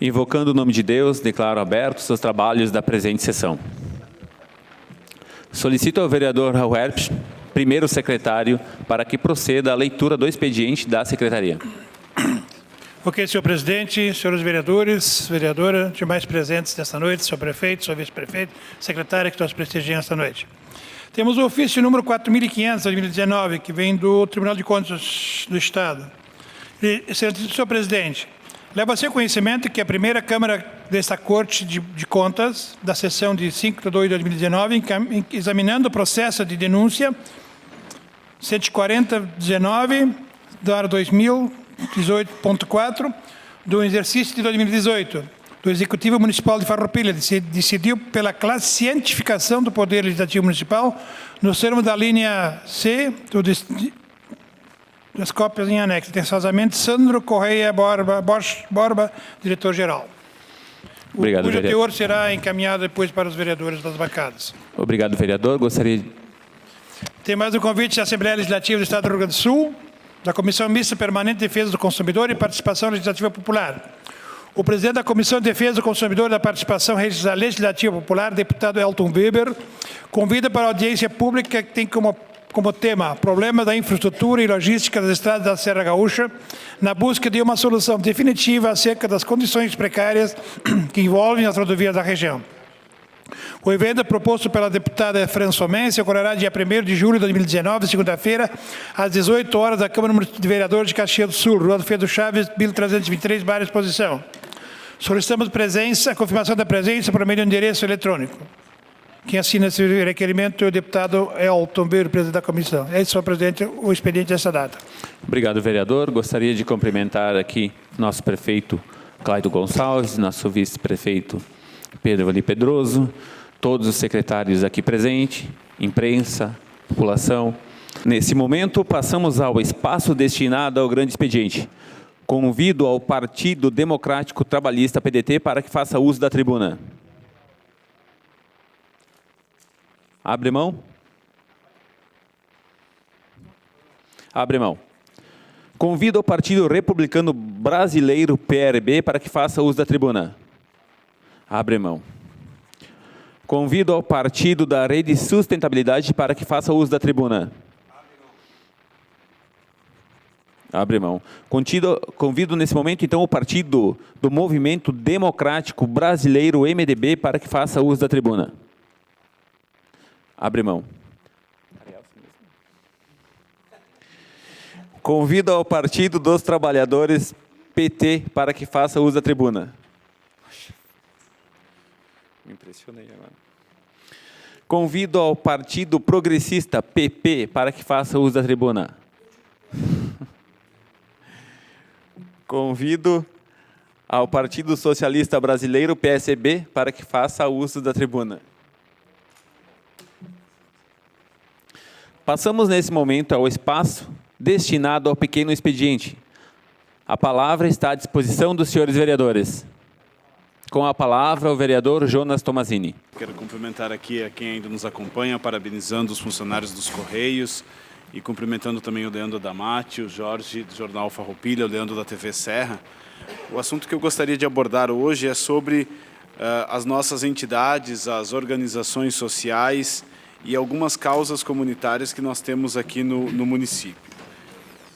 Invocando o nome de Deus, declaro abertos os trabalhos da presente sessão. Solicito ao vereador Raul Herpes, primeiro secretário, para que proceda a leitura do expediente da secretaria. Ok, senhor presidente, senhores vereadores, vereadora, demais presentes nesta noite, senhor prefeito, senhor vice-prefeito, secretária que nós prestigiam esta noite. Temos o ofício número 4.500, de 2019, que vem do Tribunal de Contas do Estado. Senhor presidente, leva a seu conhecimento que a primeira Câmara desta Corte de Contas, da sessão de 5/2 de 2019, examinando o processo de denúncia 140-19/2018.4 do exercício de 2018, do Executivo Municipal de Farroupilha, decidiu pela classificação do Poder Legislativo Municipal nos termos da linha C das cópias em anexo. Atenciosamente, Sandro Correia Borba, diretor-geral. Obrigado, cujo vereador. teor será encaminhado depois para os vereadores das bancadas. Obrigado, vereador. Gostaria... Tem mais um convite da Assembleia Legislativa do Estado do Rio Grande do Sul, da Comissão Mista Permanente de Defesa do Consumidor e Participação Legislativa Popular. O presidente da Comissão de Defesa do Consumidor e da Participação Legislativa Popular, deputado Elton Weber, convida para a audiência pública que tem como tema problema da infraestrutura e logística das estradas da Serra Gaúcha, na busca de uma solução definitiva acerca das condições precárias que envolvem as rodovias da região. O evento proposto pela deputada Fran Somense ocorrerá dia 1º de julho de 2019, segunda-feira, às 18 horas, da Câmara de Vereadores de Caxias do Sul, Rua Alfredo Chaves, 1323, bairro Exposição. Solicitamos a confirmação da presença por meio de um endereço eletrônico. Quem assina esse requerimento é o deputado Elton Weber, presidente da comissão. É isso, senhor presidente, o expediente dessa data. Obrigado, vereador. Gostaria de cumprimentar aqui nosso prefeito Cláudio Gonçalves, nosso vice-prefeito Pedro Vali Pedroso, todos os secretários aqui presentes, imprensa, população. Nesse momento, passamos ao espaço destinado ao grande expediente. Convido ao Partido Democrático Trabalhista, PDT, para que faça uso da tribuna. Abre mão? Abre mão. Convido ao Partido Republicano Brasileiro, PRB, para que faça uso da tribuna. Abre mão. Convido ao Partido da Rede Sustentabilidade para que faça uso da tribuna. Abre mão. Convido nesse momento, então, o Partido do Movimento Democrático Brasileiro, MDB, para que faça uso da tribuna. Abre mão. Convido ao Partido dos Trabalhadores, PT, para que faça uso da tribuna. Me impressionei agora. Convido ao Partido Progressista, PP, para que faça uso da tribuna. Convido ao Partido Socialista Brasileiro, PSB, para que faça uso da tribuna. Passamos nesse momento ao espaço destinado ao pequeno expediente. A palavra está à disposição dos senhores vereadores. Com a palavra, o vereador Jonas Tomazini. Quero cumprimentar aqui a quem ainda nos acompanha, parabenizando os funcionários dos Correios e cumprimentando também o Leandro Damati, o Jorge do Jornal Farroupilha, o Leandro da TV Serra. O assunto que eu gostaria de abordar hoje é sobre as nossas entidades, as organizações sociais e algumas causas comunitárias que nós temos aqui no município.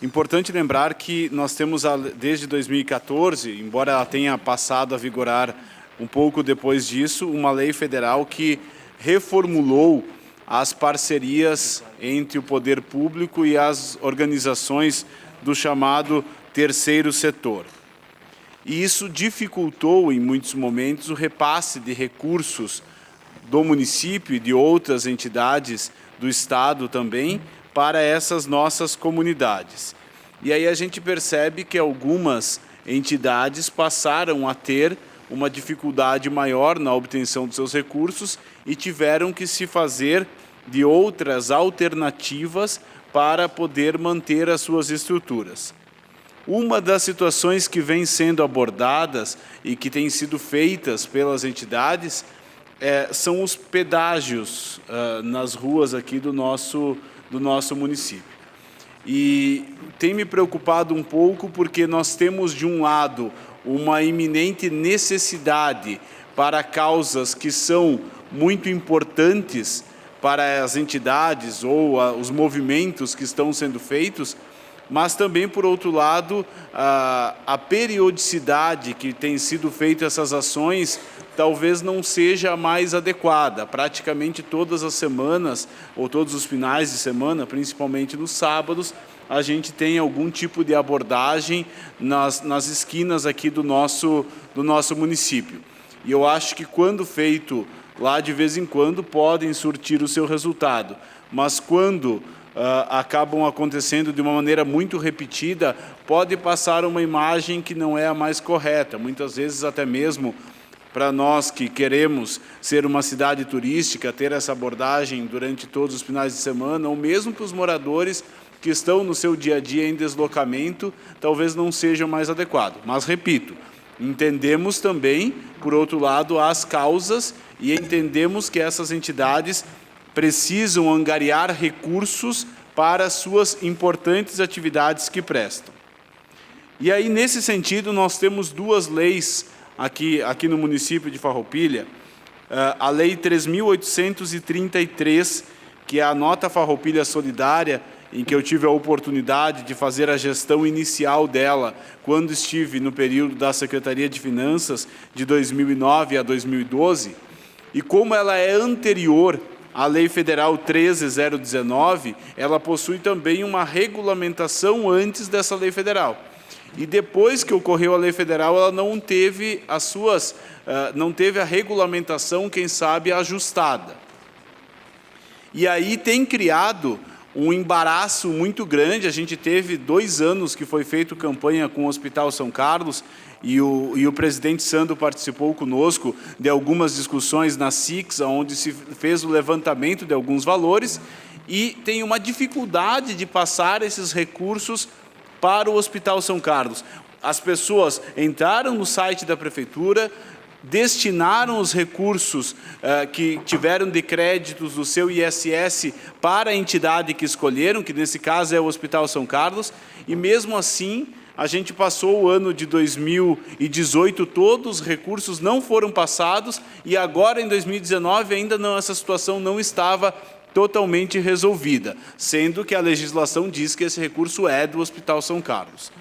Importante lembrar que nós temos, desde 2014, embora ela tenha passado a vigorar um pouco depois disso, uma lei federal que reformulou as parcerias entre o poder público e as organizações do chamado terceiro setor. E isso dificultou, em muitos momentos, o repasse de recursos do município e de outras entidades do Estado também para essas nossas comunidades. E aí a gente percebe que algumas entidades passaram a ter uma dificuldade maior na obtenção dos seus recursos e tiveram que se fazer de outras alternativas para poder manter as suas estruturas. Uma das situações que vem sendo abordadas e que têm sido feitas pelas entidades são os pedágios nas ruas aqui do nosso município. E tem me preocupado um pouco porque nós temos, de um lado, uma iminente necessidade para causas que são muito importantes para as entidades ou os movimentos que estão sendo feitos, mas também, por outro lado, a periodicidade que tem sido feita essas ações talvez não seja a mais adequada. Praticamente todas as semanas, ou todos os finais de semana, principalmente nos sábados, a gente tem algum tipo de abordagem nas esquinas aqui do nosso município. E eu acho que, quando feito lá de vez em quando, podem surtir o seu resultado. Mas quando acabam acontecendo de uma maneira muito repetida, pode passar uma imagem que não é a mais correta. Muitas vezes, até mesmo para nós que queremos ser uma cidade turística, ter essa abordagem durante todos os finais de semana, ou mesmo para os moradores que estão no seu dia a dia em deslocamento, talvez não seja o mais adequado. Mas, repito, entendemos também, por outro lado, as causas e entendemos que essas entidades precisam angariar recursos para suas importantes atividades que prestam. E aí, nesse sentido, nós temos duas leis aqui no município de Farroupilha. A Lei 3.833, que é a Nota Farroupilha Solidária, em que eu tive a oportunidade de fazer a gestão inicial dela, quando estive no período da Secretaria de Finanças, de 2009 a 2012, e como ela é anterior à Lei Federal 13.019, ela possui também uma regulamentação antes dessa Lei Federal. E depois que ocorreu a Lei Federal, ela não teve não teve a regulamentação, quem sabe, ajustada. E aí tem criado um embaraço muito grande. A gente teve 2 anos que foi feita campanha com o Hospital São Carlos, e o presidente Sandro participou conosco de algumas discussões na SIX, onde se fez o levantamento de alguns valores, e tem uma dificuldade de passar esses recursos para o Hospital São Carlos. As pessoas entraram no site da Prefeitura, destinaram os recursos que tiveram de créditos do seu ISS para a entidade que escolheram, que nesse caso é o Hospital São Carlos, e mesmo assim a gente passou o ano de 2018 todo, os recursos não foram passados, e agora em 2019 ainda não, essa situação não estava totalmente resolvida, sendo que a legislação diz que esse recurso é do Hospital São Carlos.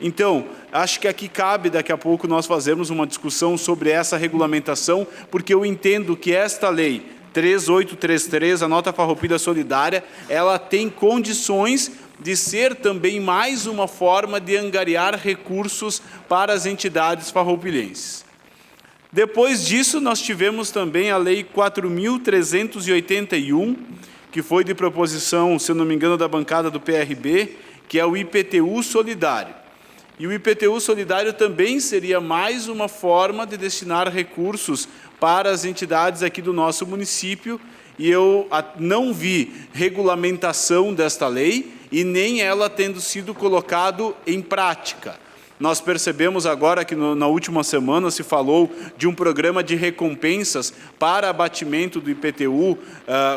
Então, acho que aqui cabe, daqui a pouco, nós fazermos uma discussão sobre essa regulamentação, porque eu entendo que esta lei 3833, a Nota Farroupilha Solidária, ela tem condições de ser também mais uma forma de angariar recursos para as entidades farroupilhenses. Depois disso, nós tivemos também a Lei 4.381, que foi de proposição, se eu não me engano, da bancada do PRB, que é o IPTU Solidário. E o IPTU Solidário também seria mais uma forma de destinar recursos para as entidades aqui do nosso município, e eu não vi regulamentação desta lei e nem ela tendo sido colocado em prática. Nós percebemos agora que na última semana se falou de um programa de recompensas para abatimento do IPTU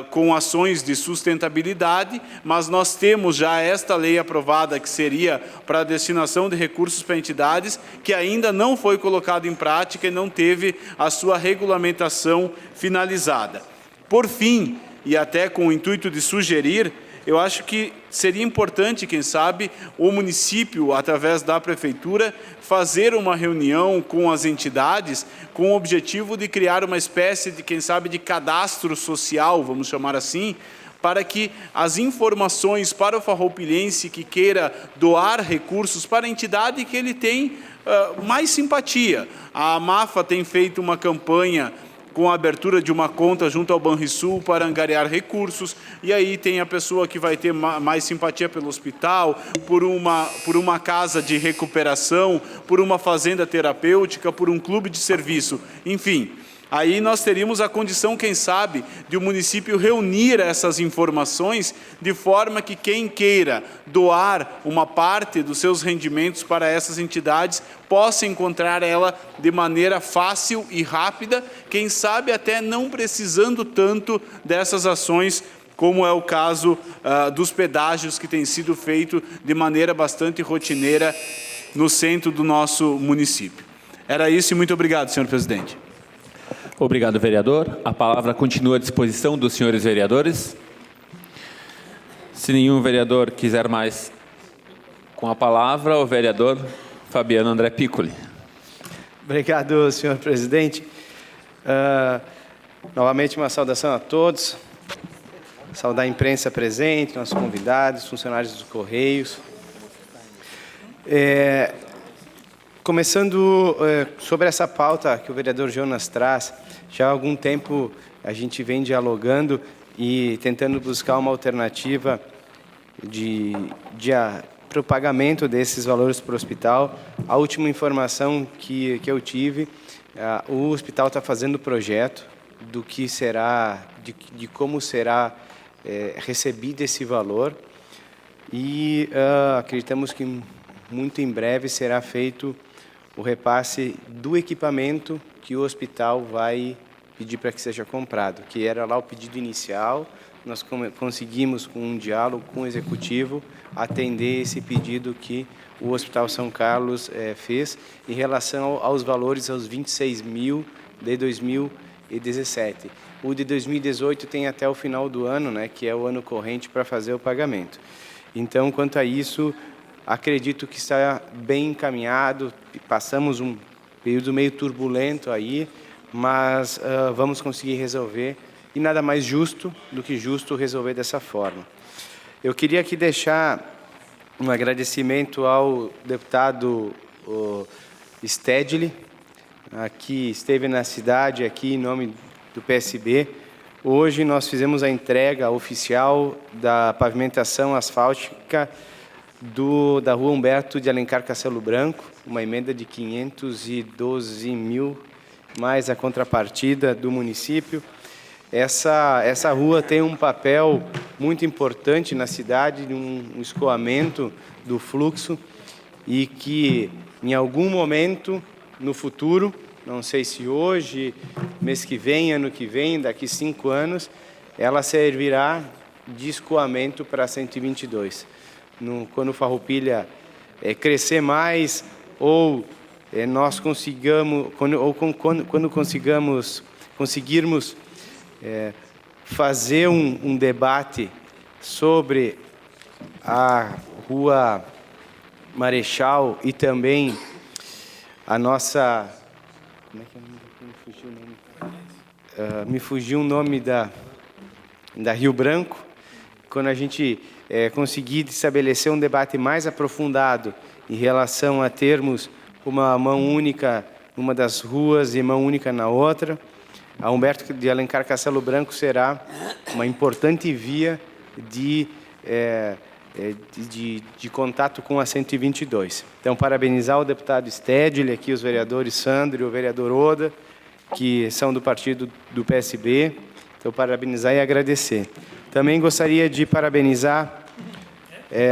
com ações de sustentabilidade, mas nós temos já esta lei aprovada que seria para a destinação de recursos para entidades, que ainda não foi colocada em prática e não teve a sua regulamentação finalizada. Por fim, e até com o intuito de sugerir, eu acho que seria importante, quem sabe, o município, através da prefeitura, fazer uma reunião com as entidades com o objetivo de criar uma espécie de, quem sabe, de cadastro social, vamos chamar assim, para que as informações para o farroupilhense que queira doar recursos para a entidade que ele tem mais simpatia. A AMAFA tem feito uma campanha com a abertura de uma conta junto ao Banrisul para angariar recursos, e aí tem a pessoa que vai ter mais simpatia pelo hospital, por uma casa de recuperação, por uma fazenda terapêutica, por um clube de serviço, enfim. Aí nós teríamos a condição, quem sabe, de o município reunir essas informações de forma que quem queira doar uma parte dos seus rendimentos para essas entidades possa encontrar ela de maneira fácil e rápida, quem sabe até não precisando tanto dessas ações, como é o caso dos pedágios que tem sido feito de maneira bastante rotineira no centro do nosso município. Era isso e muito obrigado, senhor presidente. Obrigado, vereador. A palavra continua à disposição dos senhores vereadores. Se nenhum vereador quiser mais com a palavra, o vereador Fabiano André Piccoli. Obrigado, senhor presidente. Novamente, uma saudação a todos. Saudar a imprensa presente, nossos convidados, funcionários dos Correios. Começando sobre essa pauta que o vereador Jonas traz, já há algum tempo a gente vem dialogando e tentando buscar uma alternativa para o pagamento desses valores para o hospital. A última informação que eu tive, o hospital está fazendo o projeto do que será, de como será recebido esse valor e acreditamos que muito em breve será feito o repasse do equipamento que o hospital vai pedir para que seja comprado, que era lá o pedido inicial. Nós conseguimos, com um diálogo com o Executivo, atender esse pedido que o Hospital São Carlos fez em relação aos valores, aos 26 mil de 2017. O de 2018 tem até o final do ano, né, que é o ano corrente, para fazer o pagamento. Então, quanto a isso, acredito que está bem encaminhado. Passamos um período meio turbulento aí, mas vamos conseguir resolver. E nada mais justo do que justo resolver dessa forma. Eu queria aqui deixar um agradecimento ao deputado Stedley, que esteve na cidade aqui em nome do PSB. Hoje nós fizemos a entrega oficial da pavimentação asfáltica da Rua Humberto de Alencar Castelo Branco, uma emenda de 512 mil, mais a contrapartida do município. Essa rua tem um papel muito importante na cidade, de um escoamento do fluxo e que, em algum momento no futuro, não sei se hoje, mês que vem, ano que vem, daqui 5 anos, ela servirá de escoamento para a 122. Quando o Farroupilha crescer mais ou nós quando conseguirmos fazer um debate sobre a Rua Marechal e também a nossa... Como é que me fugiu o nome? Me fugiu o nome da Rio Branco. Quando a gente conseguir estabelecer um debate mais aprofundado em relação a termos uma mão única numa das ruas e mão única na outra, a Humberto de Alencar Castelo Branco será uma importante via de contato com a 122. Então, parabenizar o deputado Stedley, aqui os vereadores Sandro e o vereador Oda, que são do partido do PSB. Então, parabenizar e agradecer. Também gostaria de parabenizar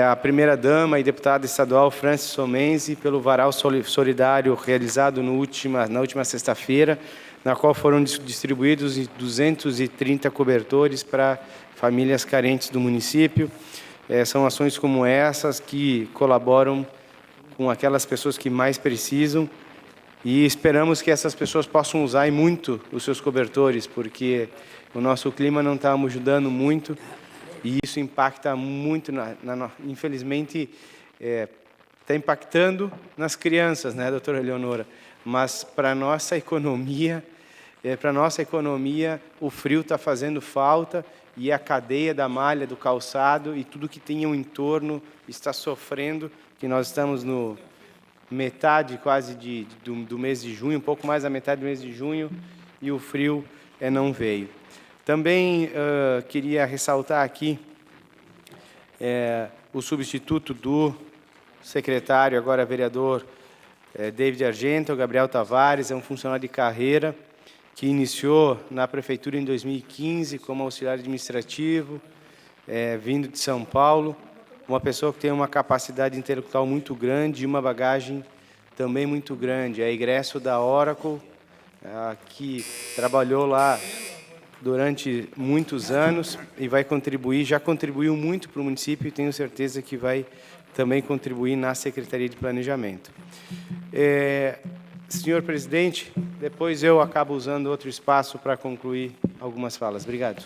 a primeira-dama e deputada estadual Francis Somenzi pelo varal solidário realizado na última sexta-feira, na qual foram distribuídos 230 cobertores para famílias carentes do município. São ações como essas que colaboram com aquelas pessoas que mais precisam e esperamos que essas pessoas possam usar muito os seus cobertores, porque o nosso clima não está ajudando muito e isso impacta muito, infelizmente, está impactando nas crianças, né, doutora Eleonora? Mas para a nossa economia, o frio está fazendo falta e a cadeia da malha, do calçado e tudo que tem ao entorno está sofrendo, que nós estamos no metade quase do mês de junho, um pouco mais da metade do mês de junho, e o frio não veio. Também queria ressaltar aqui o substituto do secretário, agora vereador David Argento, Gabriel Tavares, é um funcionário de carreira que iniciou na prefeitura em 2015 como auxiliar administrativo, vindo de São Paulo, uma pessoa que tem uma capacidade intelectual muito grande e uma bagagem também muito grande. É egresso da Oracle, que trabalhou lá durante muitos anos e vai contribuir, já contribuiu muito para o município e tenho certeza que vai também contribuir na Secretaria de Planejamento. Senhor presidente, depois eu acabo usando outro espaço para concluir algumas falas. Obrigado.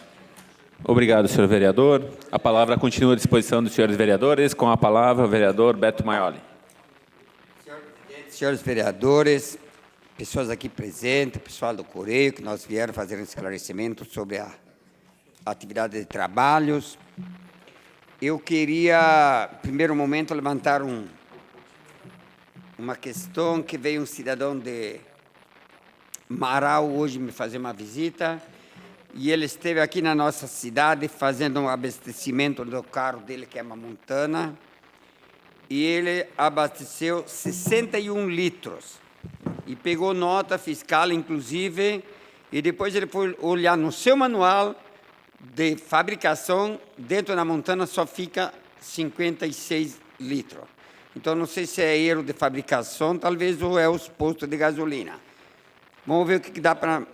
Obrigado, senhor vereador. A palavra continua à disposição dos senhores vereadores. Com a palavra, o vereador Beto Maioli. Senhor presidente, senhores vereadores, pessoas aqui presentes, pessoal do Correio, que nós vieram fazer um esclarecimento sobre a atividade de trabalhos. Eu queria, em primeiro momento, levantar uma questão que veio um cidadão de Marau hoje me fazer uma visita, e ele esteve aqui na nossa cidade fazendo um abastecimento do carro dele, que é uma Montana, e ele abasteceu 61 litros, e pegou nota fiscal, inclusive, e depois ele foi olhar no seu manual de fabricação, dentro da Montana só fica 56 litros. Então, não sei se é erro de fabricação, talvez, ou é os postos de gasolina. Vamos ver o que dá para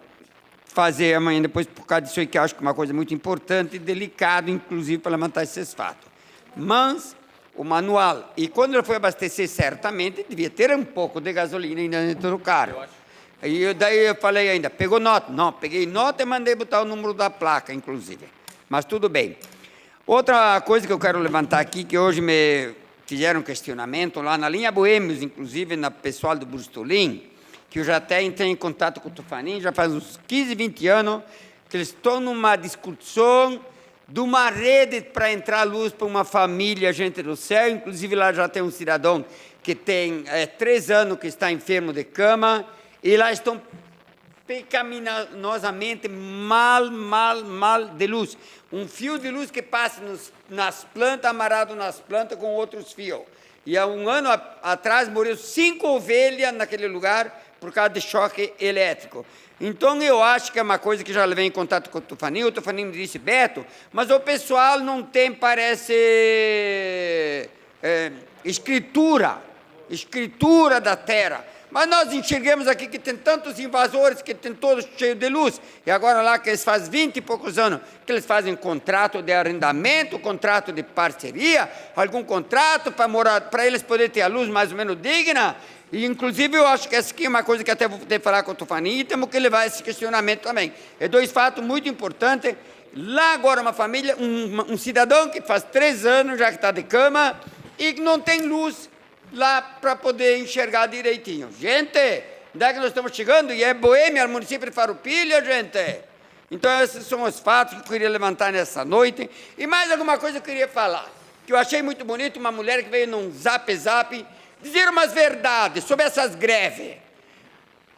fazer amanhã, depois, por causa disso aí, que eu acho que é uma coisa muito importante e delicado, inclusive, para levantar esses fatos. Mas, o manual, e quando ele foi abastecer, certamente, devia ter um pouco de gasolina ainda dentro do carro. E daí eu falei ainda, pegou nota? Não, peguei nota e mandei botar o número da placa, inclusive. Mas tudo bem. Outra coisa que eu quero levantar aqui, que hoje me fizeram um questionamento, lá na linha Boêmios, inclusive, na pessoal do Brustolin, que eu já até entrei em contato com o Tufanin, já faz uns 15, 20 anos, que eles estão numa discussão de uma rede para entrar luz para uma família, gente do céu, inclusive lá já tem um cidadão que tem 3 anos que está enfermo de cama, e lá estão pecaminosamente mal de luz. Um fio de luz que passa nas plantas, amarrado nas plantas com outros fios. E há um ano atrás morreu 5 ovelhas naquele lugar por causa de choque elétrico. Então, eu acho que é uma coisa que já levei em contato com o Tufanin me disse, Beto, mas o pessoal não tem, parece, escritura da terra. Mas nós enxergamos aqui que tem tantos invasores, que tem todos cheios de luz, e agora lá que eles fazem 20 e poucos anos, que eles fazem contrato de arrendamento, contrato de parceria, algum contrato para morar, para eles poderem ter a luz mais ou menos digna. E, inclusive, eu acho que essa aqui é uma coisa que até vou ter que falar com o Tufanin, e temos que levar esse questionamento também. É 2 fatos muito importantes. Lá agora uma família, um cidadão que faz 3 anos já que está de cama e que não tem luz lá para poder enxergar direitinho. Gente, onde é que nós estamos chegando? E é Boêmia, município de Farroupilha, gente. Então, esses são os fatos que eu queria levantar nessa noite. E mais alguma coisa eu queria falar, que eu achei muito bonito, uma mulher que veio num zap dizer umas verdades sobre essas greves.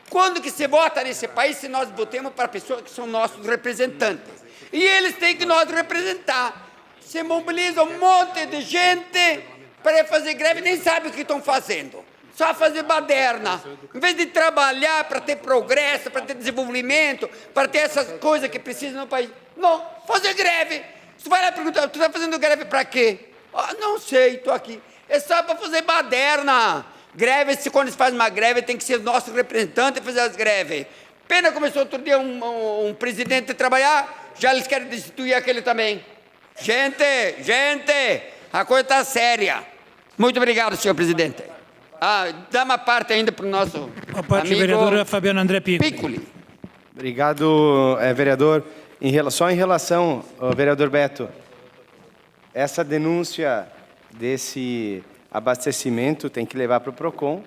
Quando que se vota nesse país se nós votemos para pessoas que são nossos representantes? E eles têm que nos representar. Se mobiliza um monte de gente para fazer greve, nem sabe o que estão fazendo. Só fazer baderna. Em vez de trabalhar para ter progresso, para ter desenvolvimento, para ter essas coisas que precisam no país. Não, fazer greve. Você vai lá perguntar, tu está fazendo greve para quê? Ah, não sei, estou aqui. É só para fazer baderna. Greve, quando eles fazem uma greve, tem que ser nosso representante fazer as greves. Pena começou outro dia um presidente a trabalhar, já eles querem destituir aquele também. Gente, a coisa está séria. Muito obrigado, senhor presidente. Dá uma parte ainda para o nosso a parte amigo vereador Fabiano André Piccoli. Obrigado, vereador. Só em relação, vereador Beto, essa denúncia desse abastecimento tem que levar para o PROCON,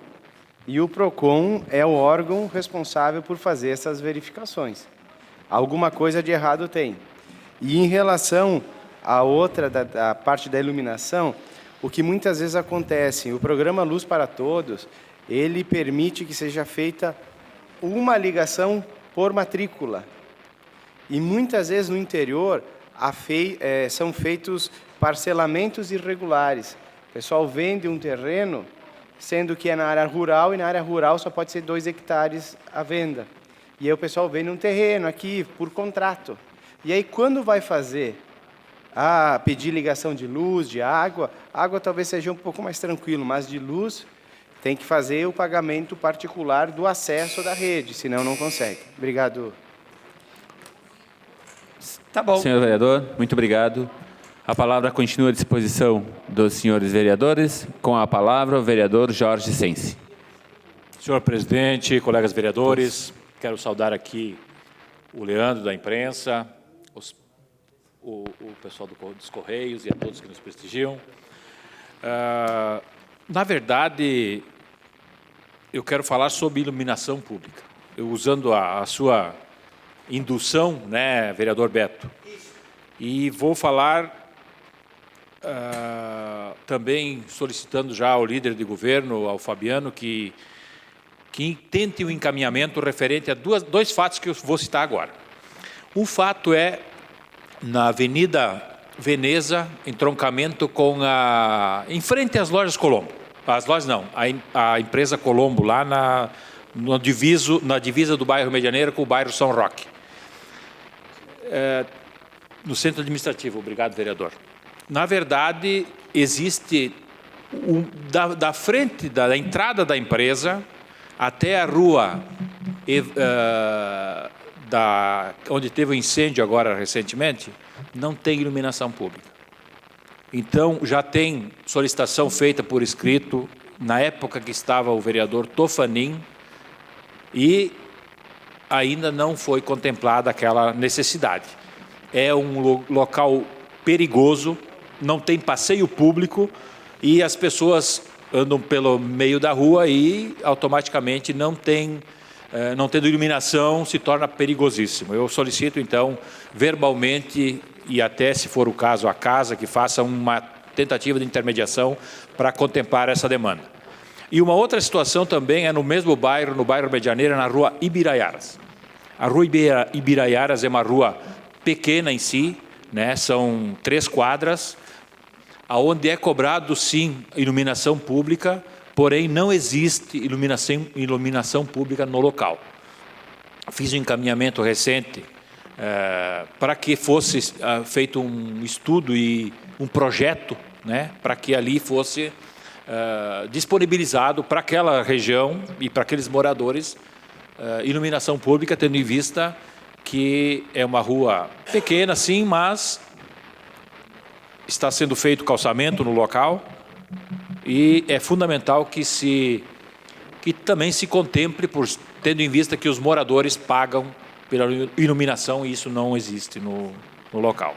e o PROCON é o órgão responsável por fazer essas verificações. Alguma coisa de errado tem. E em relação à outra, da parte da iluminação, o que muitas vezes acontece, o programa Luz para Todos, ele permite que seja feita uma ligação por matrícula. E muitas vezes no interior são feitos parcelamentos irregulares. O pessoal vende um terreno, sendo que é na área rural, e na área rural só pode ser 2 hectares à venda. E aí o pessoal vende um terreno aqui por contrato. E aí quando vai fazer, pedir ligação de luz, de água talvez seja um pouco mais tranquilo, mas de luz tem que fazer o pagamento particular do acesso da rede, senão não consegue. Obrigado. Tá bom. Senhor vereador, muito obrigado. A palavra continua à disposição dos senhores vereadores. Com a palavra, o vereador Jorge Sensi. Senhor presidente, colegas vereadores, quero saudar aqui o Leandro da imprensa, o pessoal dos Correios e a todos que nos prestigiam. Na verdade, eu quero falar sobre iluminação pública. Eu, usando a sua indução, né, vereador Beto, e vou falar também solicitando já ao líder de governo, ao Fabiano, que tente o encaminhamento referente a dois fatos que eu vou citar agora. Um fato é na Avenida Veneza, entroncamento com em frente às lojas Colombo. As lojas não, a empresa Colombo, lá na divisa do bairro Medianeira com o bairro São Roque. No centro administrativo, obrigado, vereador. Na verdade, existe da frente, da entrada da empresa até a rua onde teve o incêndio agora recentemente, não tem iluminação pública. Então, já tem solicitação feita por escrito, na época que estava o vereador Tofanin, e ainda não foi contemplada aquela necessidade. É um local perigoso, não tem passeio público, e as pessoas andam pelo meio da rua e automaticamente não tendo iluminação, se torna perigosíssimo. Eu solicito, então, verbalmente, e até, se for o caso, a casa, que faça uma tentativa de intermediação para contemplar essa demanda. E uma outra situação também é no mesmo bairro, no bairro Medianeira, na rua Ibiraiaras. A rua Ibiraiaras é uma rua pequena em si, né? São 3 quadras, onde é cobrado, sim, iluminação pública, porém não existe iluminação pública no local. Fiz um encaminhamento recente para que fosse feito um estudo e um projeto, né, para que ali fosse disponibilizado para aquela região e para aqueles moradores iluminação pública, tendo em vista que é uma rua pequena, sim, mas está sendo feito calçamento no local e é fundamental que também se contemple, tendo em vista que os moradores pagam pela iluminação e isso não existe no local.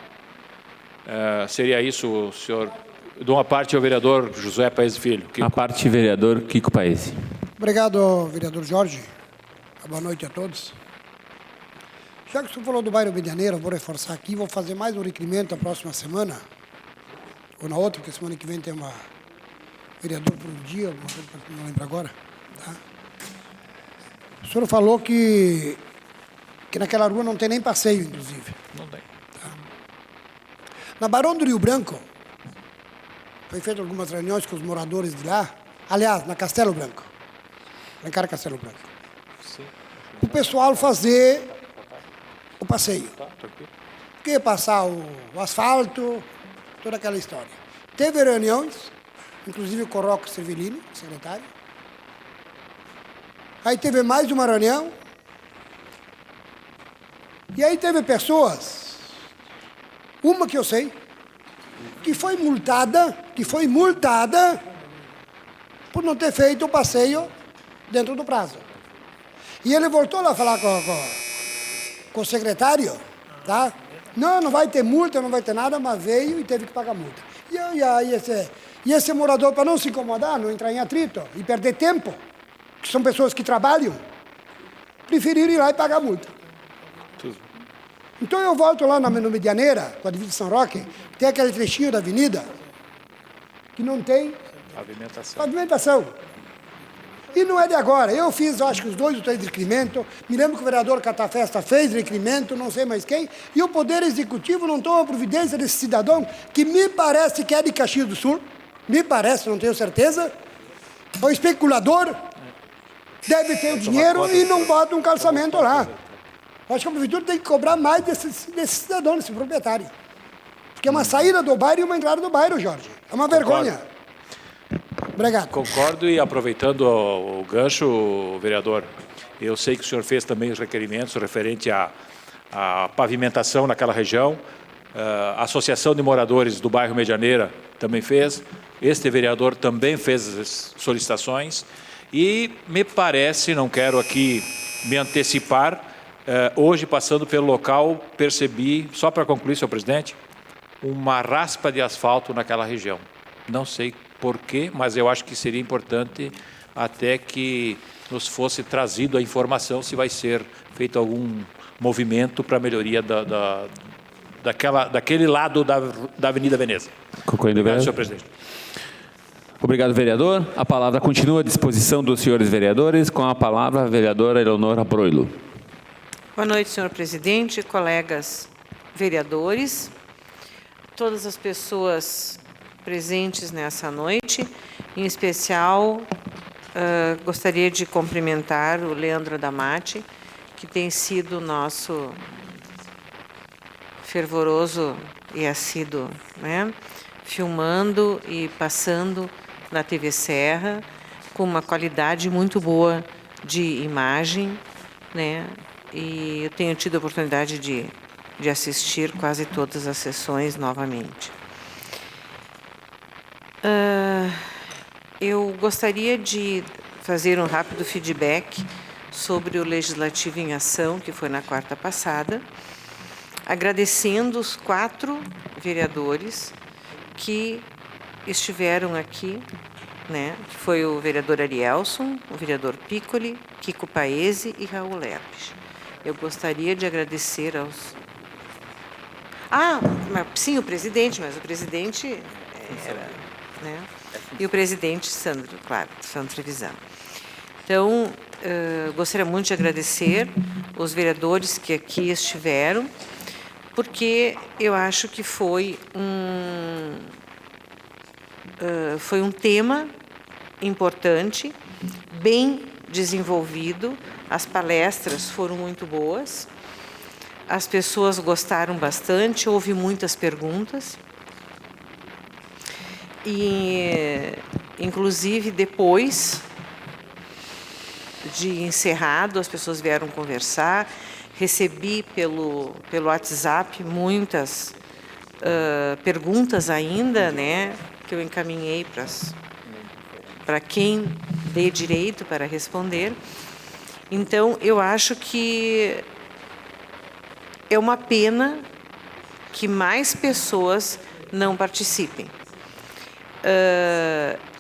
Seria isso, senhor. Dou uma parte ao vereador José Paes Filho. A parte, vereador Kiko Paes. Obrigado, vereador Jorge. Boa noite a todos. Já que o senhor falou do bairro Medianeira, eu vou reforçar aqui, vou fazer mais um requerimento na próxima semana, ou na outra, porque semana que vem tem uma vereador por um dia, não lembro agora. Tá? O senhor falou que naquela rua não tem nem passeio, inclusive. Não tem. Tá? Na Barão do Rio Branco, foi feito algumas reuniões com os moradores de lá, aliás, na Castelo Branco, lá em cara Castelo Branco. Sim. O pessoal fazer o passeio. Que passar o asfalto, toda aquela história. Teve reuniões, inclusive com o Rocco Cervellini, secretário. Aí teve mais uma reunião. E aí teve pessoas, uma que eu sei, que foi multada por não ter feito o passeio dentro do prazo. E ele voltou lá a falar com o secretário, tá? Não vai ter multa, não vai ter nada, mas veio e teve que pagar multa. E esse morador, para não se incomodar, não entrar em atrito e perder tempo, que são pessoas que trabalham, preferiram ir lá e pagar multa. Então eu volto lá no Medianeira, com a divisa de São Roque, tem aquele trechinho da avenida que não tem pavimentação. E não é de agora. Eu fiz, acho que os 2 ou 3 requerimentos. Me lembro que o vereador Catafesta fez requerimento, não sei mais quem. E o Poder Executivo não toma providência desse cidadão, que me parece que é de Caxias do Sul. Me parece, não tenho certeza. O especulador deve ter o dinheiro e não bota um calçamento lá. Acho que a prefeitura tem que cobrar mais desse cidadão, desse proprietário. Porque é uma saída do bairro e uma entrada do bairro, Jorge. É uma vergonha. Obrigado. Concordo, e aproveitando o gancho, vereador, eu sei que o senhor fez também os requerimentos referente à pavimentação naquela região. A Associação de Moradores do Bairro Medianeira também fez. Este vereador também fez as solicitações. E me parece, não quero aqui me antecipar, hoje, passando pelo local, percebi, só para concluir, senhor presidente, uma raspa de asfalto naquela região. Não sei porquê, mas eu acho que seria importante até que nos fosse trazido a informação se vai ser feito algum movimento para a melhoria daquele lado da Avenida Veneza. Concluindo, obrigado, senhor presidente. Obrigado, vereador. A palavra continua à disposição dos senhores vereadores. Com a palavra, a vereadora Eleonora Broilo. Boa noite, senhor presidente, colegas vereadores, todas as pessoas presentes nessa noite. Em especial, gostaria de cumprimentar o Leandro Damati, que tem sido nosso fervoroso e assíduo, né, filmando e passando na TV Serra, com uma qualidade muito boa de imagem, né, e eu tenho tido a oportunidade de assistir quase todas as sessões novamente. Eu gostaria de fazer um rápido feedback sobre o Legislativo em Ação, que foi na quarta passada, agradecendo os 4 vereadores que estiveram aqui, né, que foi o vereador Arielson, o vereador Piccoli, Kiko Paese e Raul Lerpes. Eu gostaria de agradecer aos... sim, o presidente, mas o presidente era... né, e o presidente Sandro, claro, Sandro Trevisan. Então, gostaria muito de agradecer os vereadores que aqui estiveram, porque eu acho que foi um tema importante, bem desenvolvido, as palestras foram muito boas, as pessoas gostaram bastante, houve muitas perguntas, e, inclusive, depois de encerrado, as pessoas vieram conversar, recebi pelo WhatsApp muitas perguntas ainda, né, que eu encaminhei para quem dê direito para responder. Então, eu acho que é uma pena que mais pessoas não participem.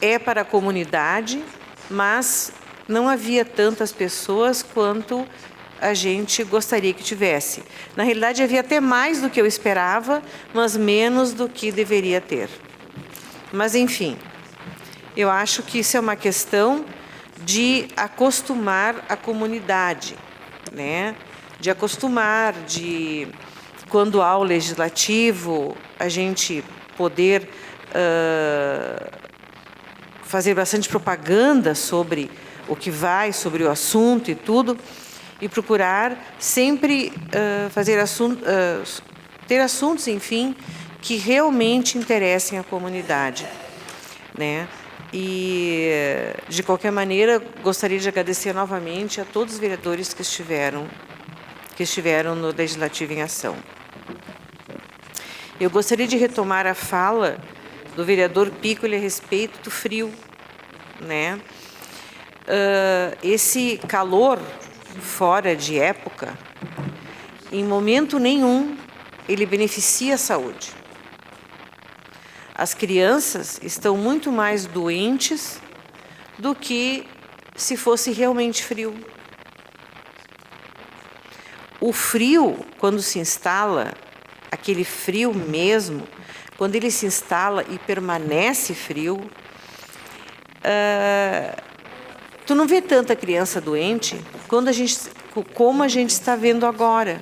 É para a comunidade, mas não havia tantas pessoas quanto a gente gostaria que tivesse. Na realidade, havia até mais do que eu esperava, mas menos do que deveria ter. Mas, enfim, eu acho que isso é uma questão de acostumar a comunidade, né? De acostumar, quando há o legislativo, a gente poder fazer bastante propaganda sobre o que vai, sobre o assunto e tudo, e procurar sempre ter assuntos, enfim, que realmente interessem a comunidade, né? E, de qualquer maneira, gostaria de agradecer novamente a todos os vereadores que estiveram no Legislativo em Ação. Eu gostaria de retomar a fala do vereador Piccoli a respeito do frio, né? Esse calor fora de época, em momento nenhum, ele beneficia a saúde. As crianças estão muito mais doentes do que se fosse realmente frio. O frio, quando se instala, aquele frio mesmo, quando ele se instala e permanece frio, tu não vê tanta criança doente como a gente está vendo agora.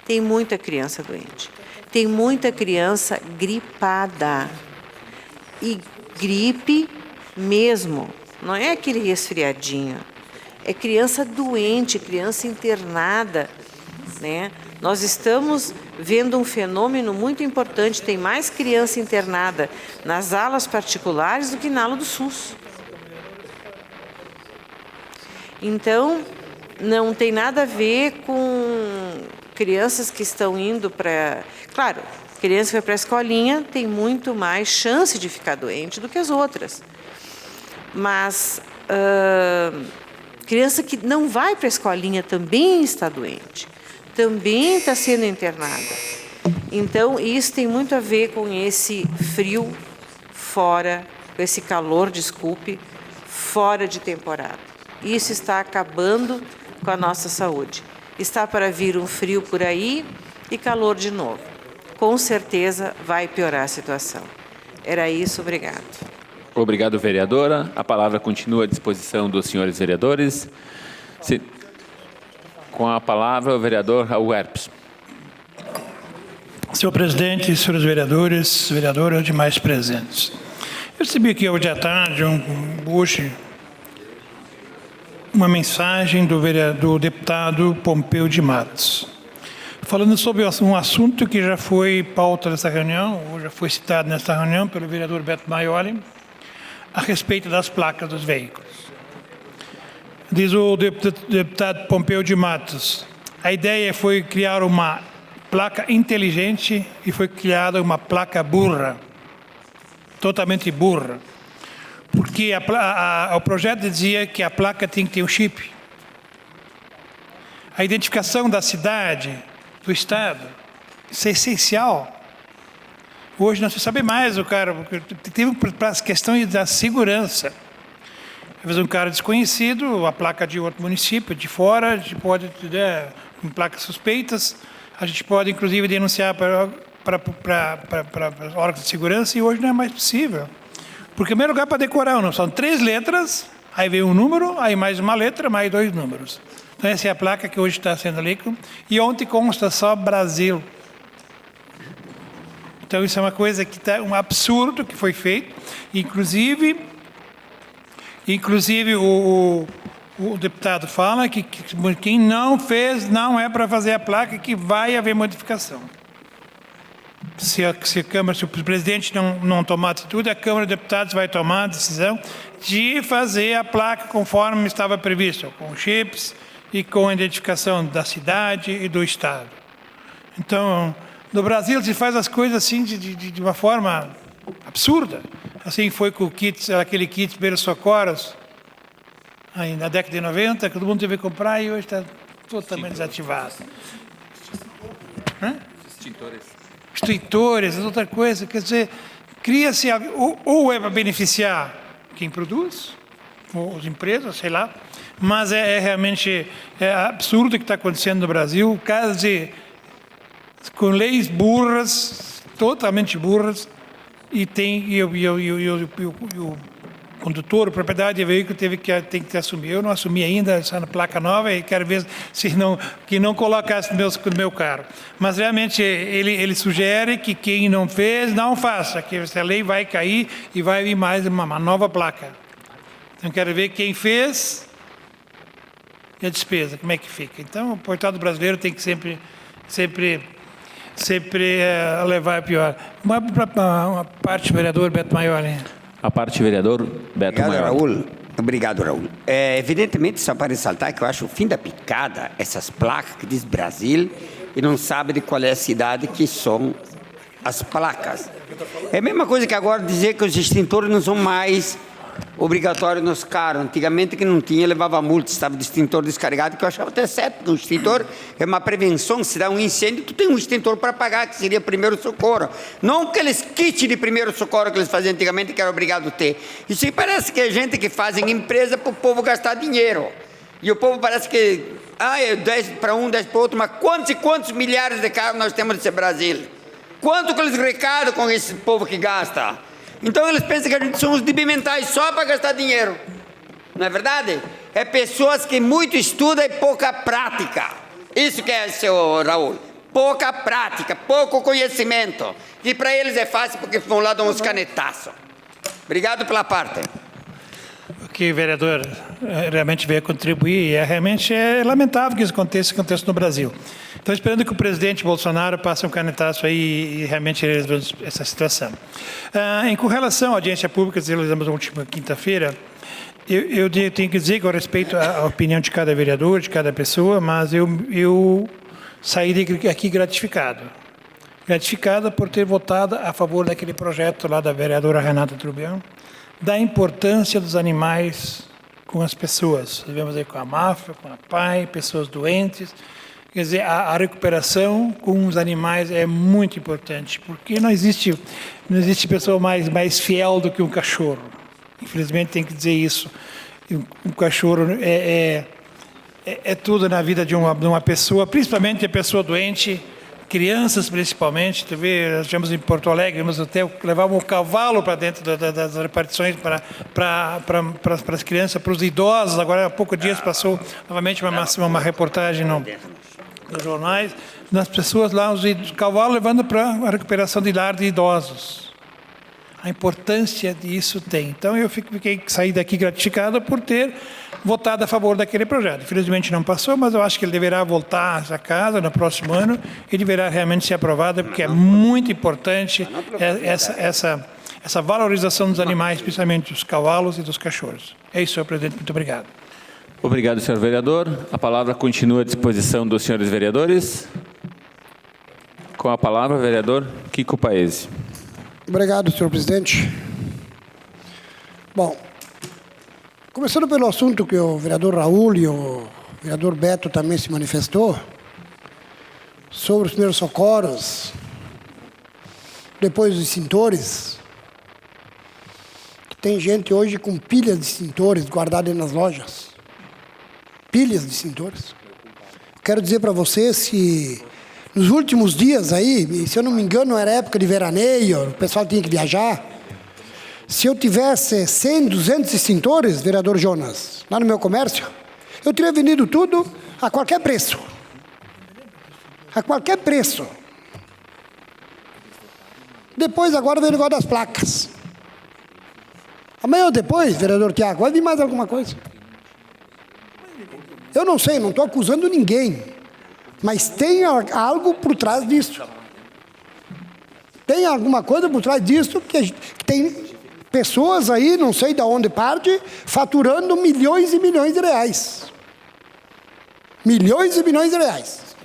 Tem muita criança doente. Tem muita criança gripada. E gripe mesmo. Não é aquele resfriadinho. É criança doente, criança internada, né? Nós estamos vendo um fenômeno muito importante. Tem mais criança internada nas alas particulares do que na ala do SUS. Então, não tem nada a ver crianças que estão indo para... Claro, criança que vai para a escolinha tem muito mais chance de ficar doente do que as outras. Mas criança que não vai para a escolinha também está doente, também está sendo internada. Então, isso tem muito a ver com esse frio fora, com esse calor, desculpe, fora de temporada. Isso está acabando com a nossa saúde. Está para vir um frio por aí e calor de novo. Com certeza vai piorar a situação. Era isso, obrigado. Obrigado, vereadora. A palavra continua à disposição dos senhores vereadores. Com a palavra, o vereador Raul Herpes. Senhor presidente, senhores vereadores, vereadoras demais presentes. Eu recebi aqui hoje à tarde, uma mensagem do deputado Pompeu de Matos, falando sobre um assunto que já foi pauta dessa reunião, ou já foi citado nessa reunião pelo vereador Beto Maioli, a respeito das placas dos veículos. Diz o deputado Pompeu de Matos, a ideia foi criar uma placa inteligente e foi criada uma placa burra, totalmente burra, porque o projeto dizia que a placa tem que ter um chip. A identificação da cidade, do estado, isso é essencial. Hoje não se sabe mais o cara, porque tem para as questões da segurança. Às vezes um cara desconhecido, a placa de outro município, de fora, a gente pode, com placas suspeitas, a gente pode inclusive denunciar para órgãos de segurança, e hoje não é mais possível. Porque, em primeiro lugar, para decorar, não são 3 letras, aí vem um número, aí mais uma letra, mais 2 números. Então, essa é a placa que hoje está sendo líquida. E ontem consta só Brasil. Então, isso é uma coisa que está um absurdo que foi feito. Inclusive o deputado fala que quem não fez, não é para fazer a placa, que vai haver modificação. Se o presidente não tomar atitude, a Câmara de Deputados vai tomar a decisão de fazer a placa conforme estava previsto, com chips e com a identificação da cidade e do estado. Então, no Brasil se faz as coisas assim de uma forma absurda. Assim foi com aquele kit primeiros socorros, aí na década de 90, que todo mundo teve que comprar e hoje está totalmente desativado. Extintores, outra coisa, quer dizer, cria-se, ou é para beneficiar quem produz, ou as empresas, sei lá, mas realmente absurdo o que está acontecendo no Brasil, casos com leis burras, totalmente burras, e o condutor, o proprietário de veículo tem que assumir. Eu não assumi ainda, está na placa nova, e quero ver que não colocasse no meu carro. Mas realmente ele sugere que quem não fez, não faça, que essa lei vai cair e vai vir mais uma nova placa. Então quero ver quem fez e a despesa, como é que fica. Então o portado brasileiro tem que sempre levar a pior. Uma parte, vereador Beto Maioli. A parte, vereador Beto Maioli. Obrigado, Raul. Evidentemente, só para ressaltar que eu acho o fim da picada, essas placas que diz Brasil, e não sabe de qual é a cidade que são as placas. É a mesma coisa que agora dizer que os extintores não são mais obrigatórios nos carros. Antigamente, que não tinha, levava multa, estava de extintor descarregado, que eu achava até certo, porque o extintor é uma prevenção. Se dá um incêndio, tu tem um extintor para pagar, que seria primeiro socorro. Não aqueles kits de primeiro socorro que eles faziam antigamente, que era obrigado a ter. Isso aí parece que é gente que faz em empresa para o povo gastar dinheiro. E o povo parece que, é 10 para um, 10 para outro, mas quantos e quantos milhares de carros nós temos nesse Brasil? Quanto que eles recadam com esse povo que gasta? Então eles pensam que a gente somos debimentais só para gastar dinheiro. Não é verdade? É pessoas que muito estudam e pouca prática. Isso que é, seu Raul. Pouca prática, pouco conhecimento. E para eles é fácil porque vão lá dar uns canetaços. Obrigado pela parte. Que vereador realmente veio contribuir, e realmente é lamentável que isso aconteça no Brasil. Estou esperando que o presidente Bolsonaro passe um canetaço aí e realmente resolva essa situação. Com relação à audiência pública que realizamos na última quinta-feira, eu tenho que dizer que eu respeito a opinião de cada vereador, de cada pessoa, mas eu saí aqui gratificado. Gratificado por ter votado a favor daquele projeto lá da vereadora Renata Trubião, da importância dos animais com as pessoas. Vivemos aí com a Mafra, com a PAI, pessoas doentes. Quer dizer, a recuperação com os animais é muito importante, porque não existe pessoa mais fiel do que um cachorro. Infelizmente, tem que dizer isso. Um cachorro é tudo na vida de uma pessoa, principalmente a pessoa doente, crianças principalmente. Tu vê, nós tivemos em Porto Alegre, levavam um cavalo para dentro das repartições para as crianças, para os idosos. Agora, há poucos dias passou novamente uma reportagem nos jornais, das pessoas lá, os cavalos levando para a recuperação de lar de idosos. A importância disso tem. Então, eu saí daqui gratificado por ter votado a favor daquele projeto. Infelizmente não passou, mas eu acho que ele deverá voltar à casa no próximo ano e deverá realmente ser aprovado, porque é muito importante essa valorização dos animais, principalmente dos cavalos e dos cachorros. É isso, senhor presidente. Muito obrigado. Obrigado, senhor vereador. A palavra continua à disposição dos senhores vereadores. Com a palavra, vereador Kiko Paese. Obrigado, senhor presidente. Bom, começando pelo assunto que o vereador Raul e o vereador Beto também se manifestou, sobre os primeiros socorros, depois dos extintores, que tem gente hoje com pilhas de extintores guardadas nas lojas. Pilhas de extintores. Quero dizer para vocês que nos últimos dias aí, se eu não me engano, era época de veraneio, o pessoal tinha que viajar. Se eu tivesse 100, 200 extintores, vereador Jonas, lá no meu comércio, eu teria vendido tudo a qualquer preço. A qualquer preço. Depois, agora, vem o negócio das placas. Amanhã ou depois, vereador Tiago, vai vir mais alguma coisa. Eu não sei, não estou acusando ninguém, mas tem algo por trás disso. Tem alguma coisa por trás disso, que tem pessoas aí, não sei de onde parte, faturando milhões e milhões de reais. Milhões e milhões de reais.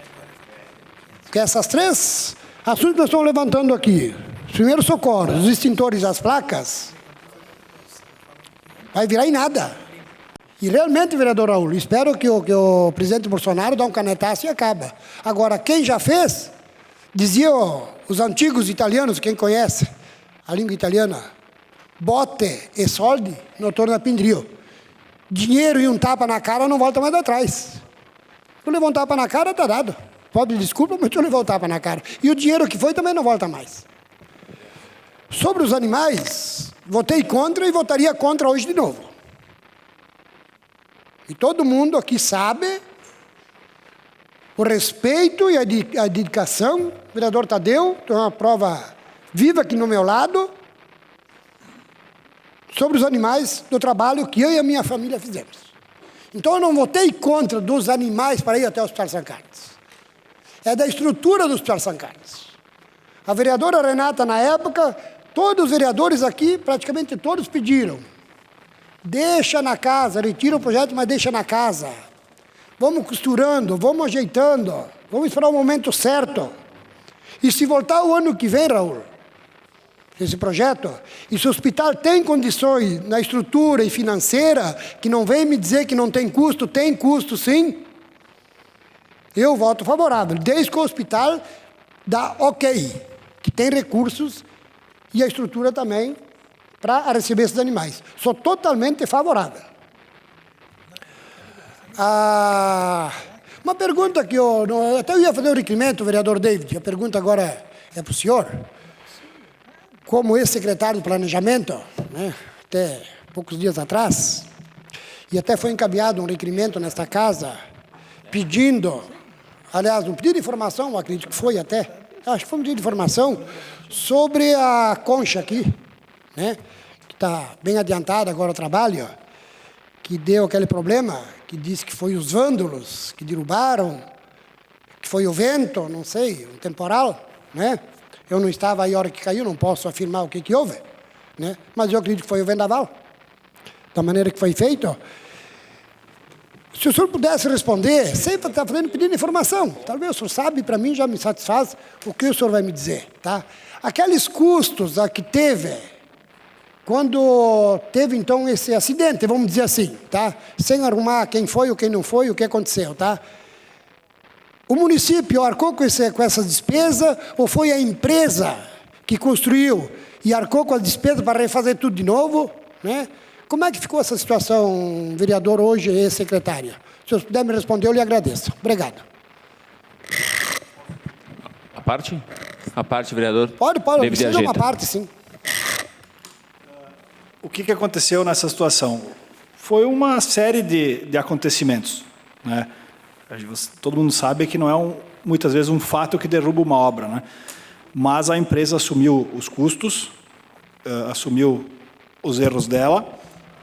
Porque essas três assuntos que nós estamos levantando aqui, os primeiros socorros, os extintores e as placas, vai virar em nada. E realmente, vereador Raul, espero que o presidente Bolsonaro dê um canetaço e acaba. Agora, quem já fez, dizia os antigos italianos, quem conhece a língua italiana, botte e soldi non torna più indietro. Dinheiro e um tapa na cara não volta mais atrás. Se eu levar um tapa na cara, está dado. Pode desculpa, mas eu levar um tapa na cara. E o dinheiro que foi também não volta mais. Sobre os animais, votei contra e votaria contra hoje de novo. E todo mundo aqui sabe o respeito e a dedicação. O vereador Tadeu tem uma prova viva aqui no meu lado sobre os animais do trabalho que eu e a minha família fizemos. Então eu não votei contra dos animais para ir até o Hospital São Carlos. É da estrutura do Hospital São Carlos. A vereadora Renata, na época, todos os vereadores aqui, praticamente todos pediram. Deixa na casa, retira o projeto, mas deixa na casa. Vamos costurando, vamos ajeitando, vamos esperar o momento certo. E se voltar o ano que vem, Raul, esse projeto, e se o hospital tem condições na estrutura e financeira, que não vem me dizer que não tem custo sim, eu voto favorável, desde que o hospital dá ok, que tem recursos e a estrutura também para receber esses animais. Sou totalmente favorável. Uma pergunta que até eu ia fazer um requerimento, vereador David, a pergunta agora é para o senhor. Como ex-secretário de Planejamento, né, até poucos dias atrás, e até foi encaminhado um requerimento nesta casa, pedindo, aliás, um pedido de informação, acredito que foi até, acho que foi um pedido de informação, sobre a concha aqui, né, que está bem adiantada agora o trabalho, que deu aquele problema, que disse que foi os vândalos que derrubaram, que foi o vento, não sei, um temporal, né? Eu não estava aí a hora que caiu, não posso afirmar o que houve, né? Mas eu acredito que foi o vendaval, da maneira que foi feito. Se o senhor pudesse responder, sempre está pedindo informação. Talvez o senhor sabe, para mim já me satisfaz o que o senhor vai me dizer. Tá? Aqueles custos que teve, quando teve então esse acidente, vamos dizer assim, tá? Sem arrumar quem foi ou quem não foi, o que aconteceu. Tá? O município arcou com essa despesa ou foi a empresa que construiu e arcou com a despesa para refazer tudo de novo? Né? Como é que ficou essa situação, vereador, hoje e secretária? Se o senhor puder me responder, eu lhe agradeço. Obrigado. A parte? A parte, vereador? Pode, precisa uma parte, sim. O que aconteceu nessa situação? Foi uma série de acontecimentos. Né? Todo mundo sabe que não é, muitas vezes, um fato que derruba uma obra. Né? Mas a empresa assumiu os custos, assumiu os erros dela,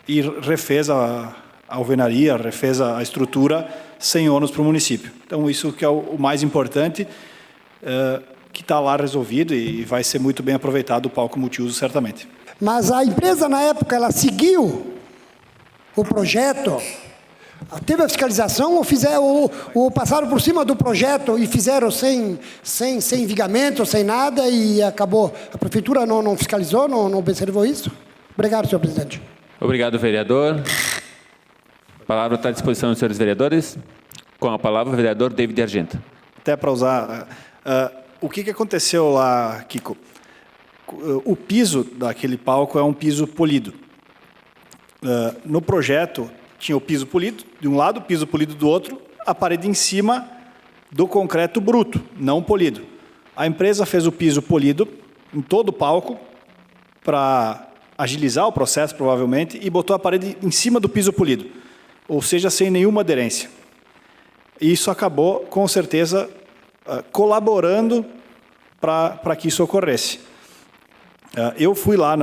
e refez a alvenaria, refez a estrutura sem ônus para o município. Então, isso que é o mais importante, que está lá resolvido e vai ser muito bem aproveitado o palco multiuso, certamente. Mas a empresa, na época, ela seguiu o projeto, teve a fiscalização ou passaram por cima do projeto e fizeram sem vigamento, sem nada e acabou. A prefeitura não fiscalizou, não observou isso? Obrigado, senhor presidente. Obrigado, vereador. A palavra está à disposição dos senhores vereadores. Com a palavra, o vereador David Argenta. Até para usar... o que aconteceu lá, Kiko? O piso daquele palco é um piso polido. No projeto, tinha o piso polido de um lado, o piso polido do outro, a parede em cima do concreto bruto, não polido. A empresa fez o piso polido em todo o palco para agilizar o processo, provavelmente, e botou a parede em cima do piso polido, ou seja, sem nenhuma aderência. E isso acabou, com certeza, colaborando para que isso ocorresse. Eu fui lá,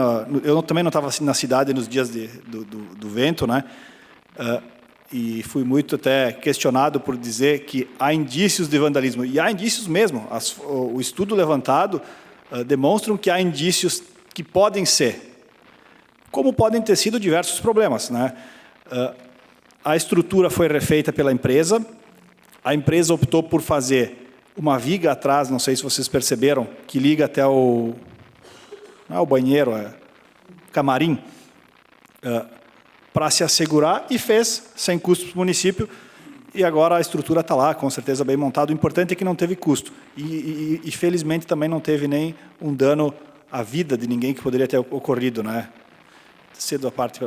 eu também não estava na cidade nos dias do vento, né? E fui muito até questionado por dizer que há indícios de vandalismo. E há indícios mesmo. O estudo levantado demonstram que há indícios que podem ser, como podem ter sido diversos problemas. Né? A estrutura foi refeita pela empresa, a empresa optou por fazer uma viga atrás, não sei se vocês perceberam, que liga até o banheiro, camarim, para se assegurar, e fez, sem custo para o município, e agora a estrutura está lá, com certeza bem montada. O importante é que não teve custo, e felizmente também não teve nem um dano à vida de ninguém que poderia ter ocorrido, né? Cedo a parte.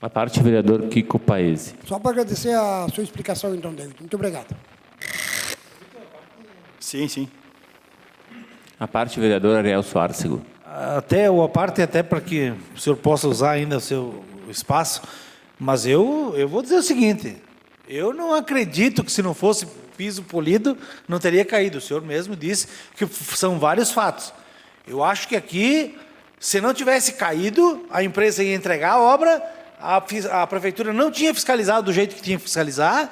A parte, vereador Kiko Paese. Só para agradecer a sua explicação, então, David. Muito obrigado. Sim. A parte, vereador Ariel Soares Seguro. A parte até para que o senhor possa usar ainda o seu espaço, mas eu vou dizer o seguinte, eu não acredito que se não fosse piso polido, não teria caído. O senhor mesmo disse que são vários fatos. Eu acho que aqui, se não tivesse caído, a empresa ia entregar a obra, a prefeitura não tinha fiscalizado do jeito que tinha que fiscalizar,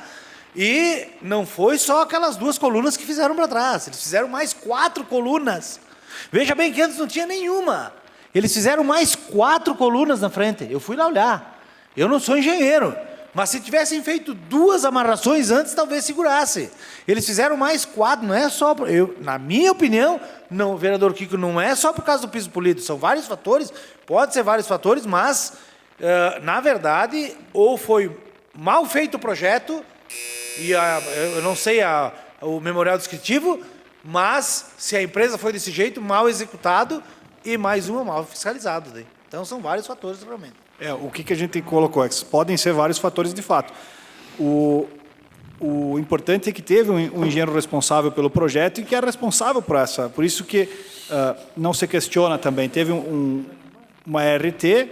e não foi só aquelas 2 colunas que fizeram para trás, eles fizeram mais 4 colunas. Veja bem que antes não tinha nenhuma. Eles fizeram mais 4 colunas na frente. Eu fui lá olhar. Eu não sou engenheiro, mas se tivessem feito 2 amarrações antes, talvez segurasse. Eles fizeram mais 4, não é só... na minha opinião, não, vereador Kiko, não é só por causa do piso polido. São vários fatores, pode ser vários fatores, mas, na verdade, ou foi mal feito o projeto, e eu não sei o memorial descritivo, mas se a empresa foi desse jeito, mal executado, e mais uma mal fiscalizado. Daí. Então, são vários fatores, realmente. O que a gente colocou é que podem ser vários fatores de fato. O importante é que teve um engenheiro responsável pelo projeto e que é responsável por isso que não se questiona também. Teve uma RT,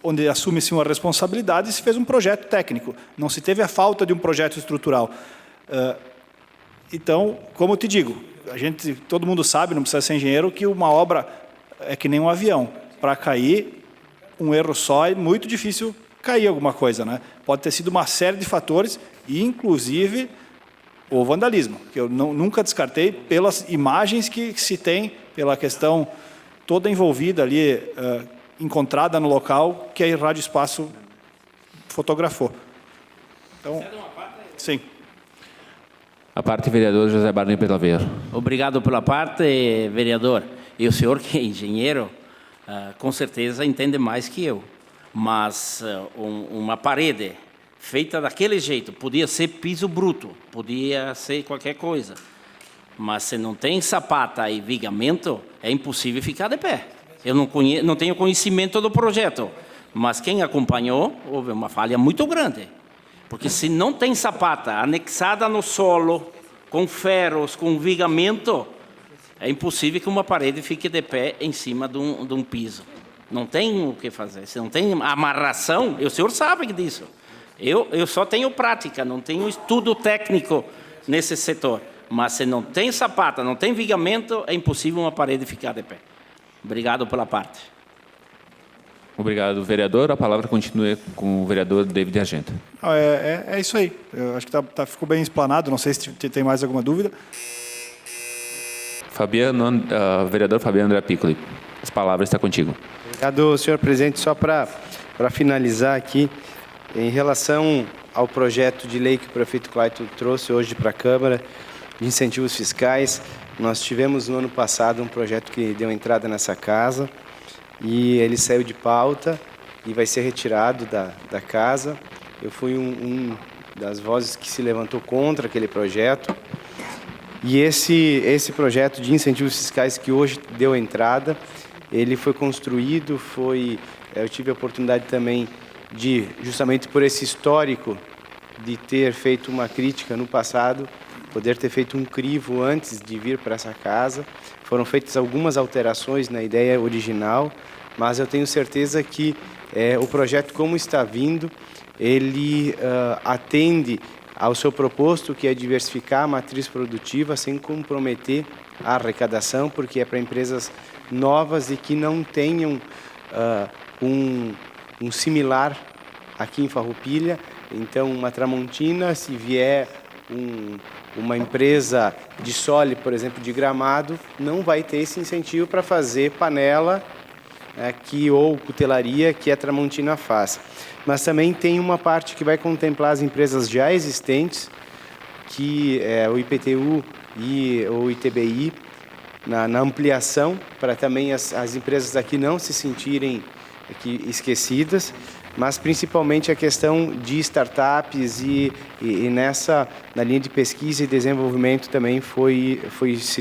onde assume-se uma responsabilidade e se fez um projeto técnico. Não se teve a falta de um projeto estrutural. Então, como eu te digo, todo mundo sabe, não precisa ser engenheiro, que uma obra é que nem um avião. Para cair, um erro só é muito difícil cair alguma coisa, né? Pode ter sido uma série de fatores, inclusive o vandalismo, que eu nunca descartei pelas imagens que se tem, pela questão toda envolvida ali, encontrada no local, que a Rádio Espaço fotografou. Então, sim. A parte, vereador José Barney Pelaveiro. Obrigado pela parte, vereador. E o senhor, que é engenheiro, com certeza entende mais que eu. Mas uma parede feita daquele jeito, podia ser piso bruto, podia ser qualquer coisa. Mas se não tem sapata e vigamento, é impossível ficar de pé. Eu não tenho conhecimento do projeto, mas quem acompanhou, houve uma falha muito grande. Porque se não tem sapata anexada no solo, com ferros, com vigamento, é impossível que uma parede fique de pé em cima de um piso. Não tem o que fazer. Se não tem amarração, o senhor sabe disso. Eu só tenho prática, não tenho estudo técnico nesse setor. Mas se não tem sapata, não tem vigamento, é impossível uma parede ficar de pé. Obrigado pela parte. Obrigado, vereador. A palavra continua com o vereador David Argenta. É isso aí. Eu acho que ficou bem explanado. Não sei se tem mais alguma dúvida. Vereador Fabiano André Piccoli, as palavras estão contigo. Obrigado, senhor presidente. Só para finalizar aqui, em relação ao projeto de lei que o prefeito Clayton trouxe hoje para a Câmara, de incentivos fiscais, nós tivemos no ano passado um projeto que deu entrada nessa casa e ele saiu de pauta e vai ser retirado da casa. Eu fui um das vozes que se levantou contra aquele projeto. E esse projeto de incentivos fiscais que hoje deu entrada, ele foi construído, eu tive a oportunidade também de, justamente por esse histórico de ter feito uma crítica no passado, poder ter feito um crivo antes de vir para essa casa. Foram feitas algumas alterações na ideia original, mas eu tenho certeza que o projeto, como está vindo, ele atende ao seu proposto, que é diversificar a matriz produtiva sem comprometer a arrecadação, porque é para empresas novas e que não tenham um similar aqui em Farroupilha. Então, uma Tramontina, se vier uma empresa de sole, por exemplo, de Gramado, não vai ter esse incentivo para fazer panela ou cutelaria que a Tramontina faz. Mas também tem uma parte que vai contemplar as empresas já existentes, que é o IPTU e o ITBI, na ampliação, para também as empresas aqui não se sentirem aqui esquecidas, mas principalmente a questão de startups e na linha de pesquisa e desenvolvimento também foi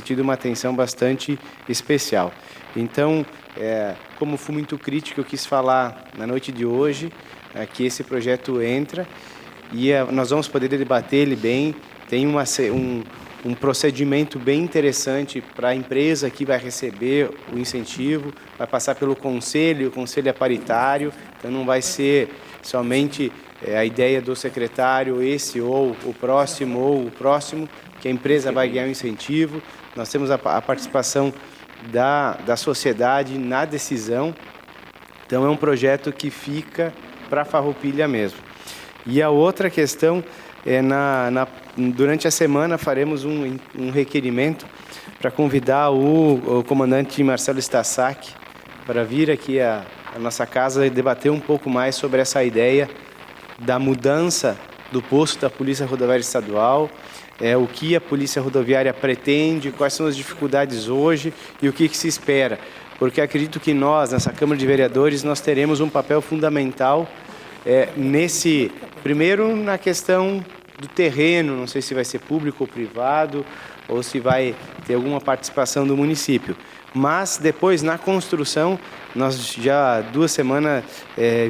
tido uma atenção bastante especial. Então, como fui muito crítico, eu quis falar na noite de hoje que esse projeto entra e nós vamos poder debater ele bem. Tem um procedimento bem interessante para a empresa que vai receber o incentivo, vai passar pelo conselho, o conselho é paritário, então não vai ser somente a ideia do secretário, esse ou o próximo, que a empresa vai ganhar o incentivo. Nós temos a participação da sociedade na decisão, então é um projeto que fica para Farroupilha mesmo. E a outra questão durante a semana faremos um requerimento para convidar o comandante Marcelo Stassak para vir aqui à nossa casa e debater um pouco mais sobre essa ideia da mudança do posto da Polícia Rodoviária Estadual, o que a Polícia Rodoviária pretende, quais são as dificuldades hoje e o que se espera. Porque acredito que nós, nessa Câmara de Vereadores, nós teremos um papel fundamental primeiro na questão do terreno, não sei se vai ser público ou privado, ou se vai ter alguma participação do município. Mas depois, na construção, nós já 2 semanas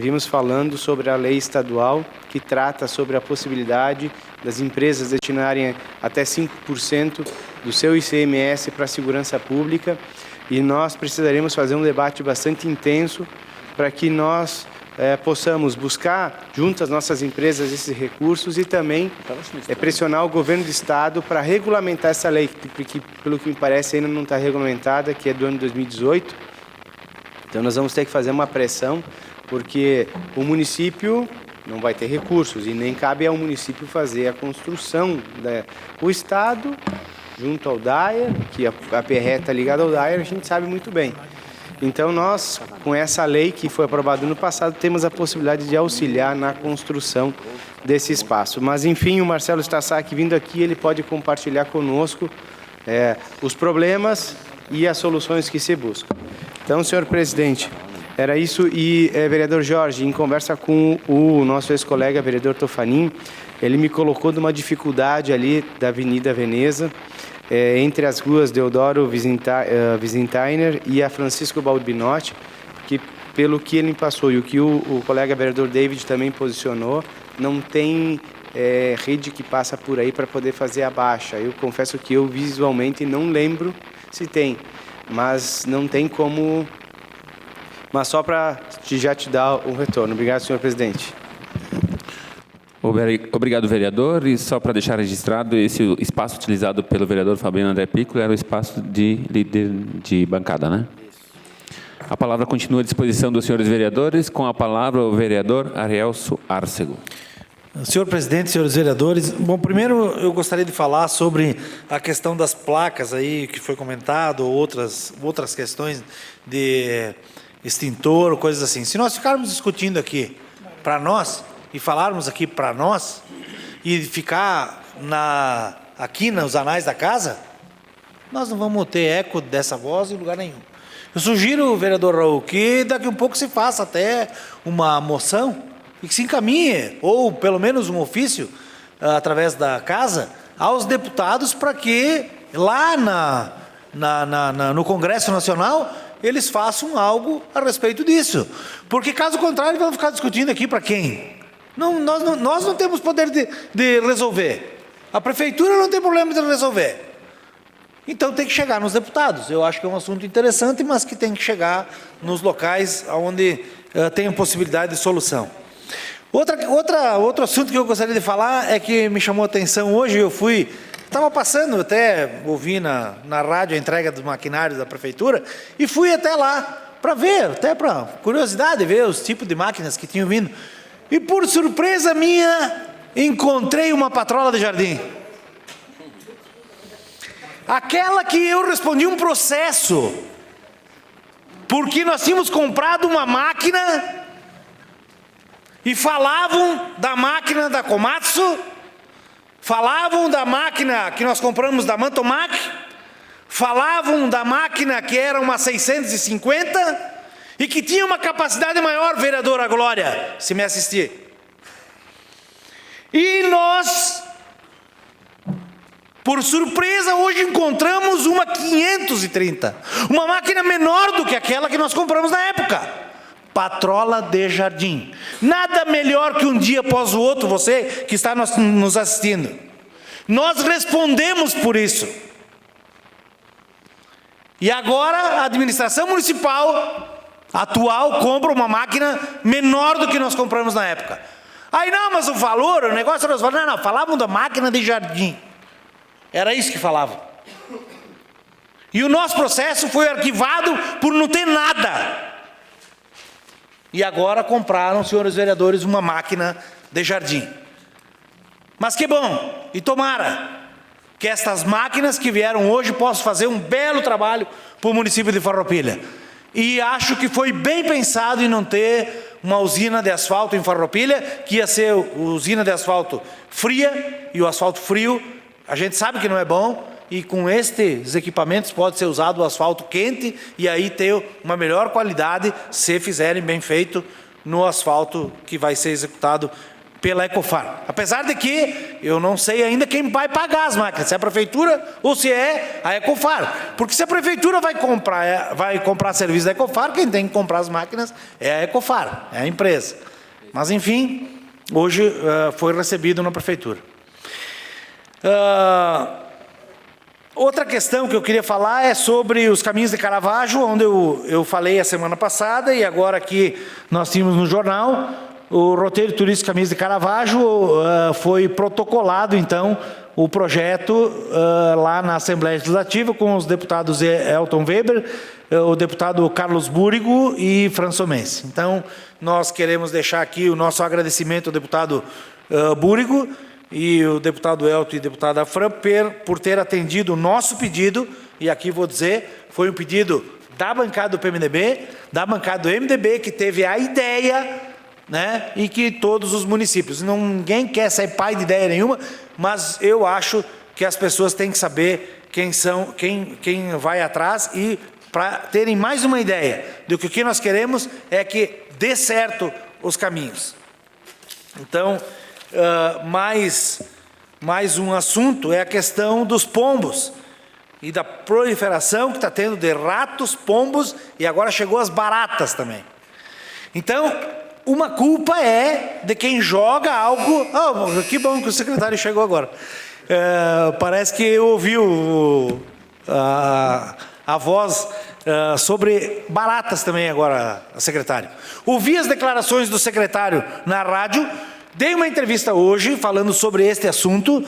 vimos falando sobre a lei estadual, que trata sobre a possibilidade das empresas destinarem até 5% do seu ICMS para a segurança pública, e nós precisaremos fazer um debate bastante intenso para que nós possamos buscar, junto às nossas empresas, esses recursos e também pressionar o governo do Estado para regulamentar essa lei, porque, pelo que me parece, ainda não está regulamentada, que é do ano 2018. Então, nós vamos ter que fazer uma pressão, porque o município não vai ter recursos e nem cabe ao município fazer a construção. O Estado, junto ao DAER, que a PRE está ligada ao DAER, a gente sabe muito bem. Então, nós, com essa lei que foi aprovada no passado, temos a possibilidade de auxiliar na construção desse espaço. Mas, enfim, o Marcelo Stassak vindo aqui, ele pode compartilhar conosco os problemas e as soluções que se buscam. Então, senhor presidente, era isso. E, vereador Jorge, em conversa com o nosso ex-colega, vereador Tofanin, ele me colocou numa dificuldade ali da Avenida Veneza, entre as ruas Deodoro Wiesenthal e a Francisco Balbinotti, que, pelo que ele me passou e o que o colega vereador David também posicionou, não tem rede que passa por aí para poder fazer a baixa. Eu confesso que eu visualmente não lembro se tem, mas não tem como... Mas só para já te dar o retorno. Obrigado, senhor presidente. Obrigado, vereador. E só para deixar registrado, esse espaço utilizado pelo vereador Fabiano André Piccolo era o espaço de líder de bancada, né? A palavra continua à disposição dos senhores vereadores. Com a palavra, o vereador Arielso Arcego. Senhor presidente, senhores vereadores, bom, primeiro eu gostaria de falar sobre a questão das placas aí, que foi comentado, ou outras questões de extintor, coisas assim. Se nós ficarmos discutindo aqui para nós, e falarmos aqui para nós, e ficar aqui nos anais da casa, nós não vamos ter eco dessa voz em lugar nenhum. Eu sugiro, vereador Raul, que daqui a um pouco se faça até uma moção, e que se encaminhe, ou pelo menos um ofício, através da casa, aos deputados, para que lá no Congresso Nacional eles façam algo a respeito disso. Porque, caso contrário, vamos ficar discutindo aqui para quem? Nós não temos poder de resolver. A prefeitura não tem problema de resolver. Então tem que chegar nos deputados. Eu acho que é um assunto interessante, mas que tem que chegar nos locais onde tem possibilidade de solução. Outro assunto que eu gostaria de falar é que me chamou a atenção hoje. Estava passando, até ouvi na rádio a entrega dos maquinários da prefeitura, e fui até lá para ver, até para curiosidade, ver os tipos de máquinas que tinham vindo. E por surpresa minha, encontrei uma patrola de jardim. Aquela que eu respondi um processo, porque nós tínhamos comprado uma máquina e falavam da máquina da Komatsu, falavam da máquina que nós compramos da Mantomac, falavam da máquina que era uma 650 e que tinha uma capacidade maior, vereadora Glória, se me assistir. E nós, por surpresa, hoje encontramos uma 530, uma máquina menor do que aquela que nós compramos na época. Patrola de jardim. Nada melhor que um dia após o outro, você que está nos assistindo. Nós respondemos por isso. E agora a administração municipal atual compra uma máquina menor do que nós compramos na época. Aí não, mas o valor, o negócio nós falamos, não, falavam da máquina de jardim. Era isso que falavam. E o nosso processo foi arquivado por não ter nada. E agora compraram, senhores vereadores, uma máquina de jardim. Mas que bom, e tomara que estas máquinas que vieram hoje possam fazer um belo trabalho para o município de Farroupilha. E acho que foi bem pensado em não ter uma usina de asfalto em Farroupilha, que ia ser usina de asfalto fria, e o asfalto frio, a gente sabe que não é bom, e com estes equipamentos pode ser usado o asfalto quente e aí ter uma melhor qualidade se fizerem bem feito no asfalto que vai ser executado pela Ecofar. Apesar de que eu não sei ainda quem vai pagar as máquinas, se é a prefeitura ou se é a Ecofar. Porque se a prefeitura vai comprar serviço da Ecofar, quem tem que comprar as máquinas é a Ecofar, é a empresa. Mas enfim, hoje foi recebido na prefeitura. Outra questão que eu queria falar é sobre os caminhos de Caravaggio, onde eu falei a semana passada, e agora aqui nós tínhamos no jornal, o roteiro turístico Caminhos de Caravaggio, foi protocolado então o projeto lá na Assembleia Legislativa com os deputados Elton Weber, o deputado Carlos Búrigo e Fransomense. Então nós queremos deixar aqui o nosso agradecimento ao deputado Búrigo e o deputado Elton e a deputada Fran por ter atendido o nosso pedido, e aqui vou dizer, foi um pedido da bancada do PMDB, da bancada do MDB, que teve a ideia, né, e que todos os municípios. Ninguém quer ser pai de ideia nenhuma, mas eu acho que as pessoas têm que saber quem vai atrás e para terem mais uma ideia do que o que nós queremos é que dê certo os caminhos. Então, mais um assunto é a questão dos pombos e da proliferação que está tendo de ratos, pombos e agora chegou as baratas também. Então, uma culpa é de quem joga algo... Oh, que bom que o secretário chegou agora. Parece que ouviu a voz sobre baratas também agora, secretário. Ouvi as declarações do secretário na rádio, dei uma entrevista hoje falando sobre este assunto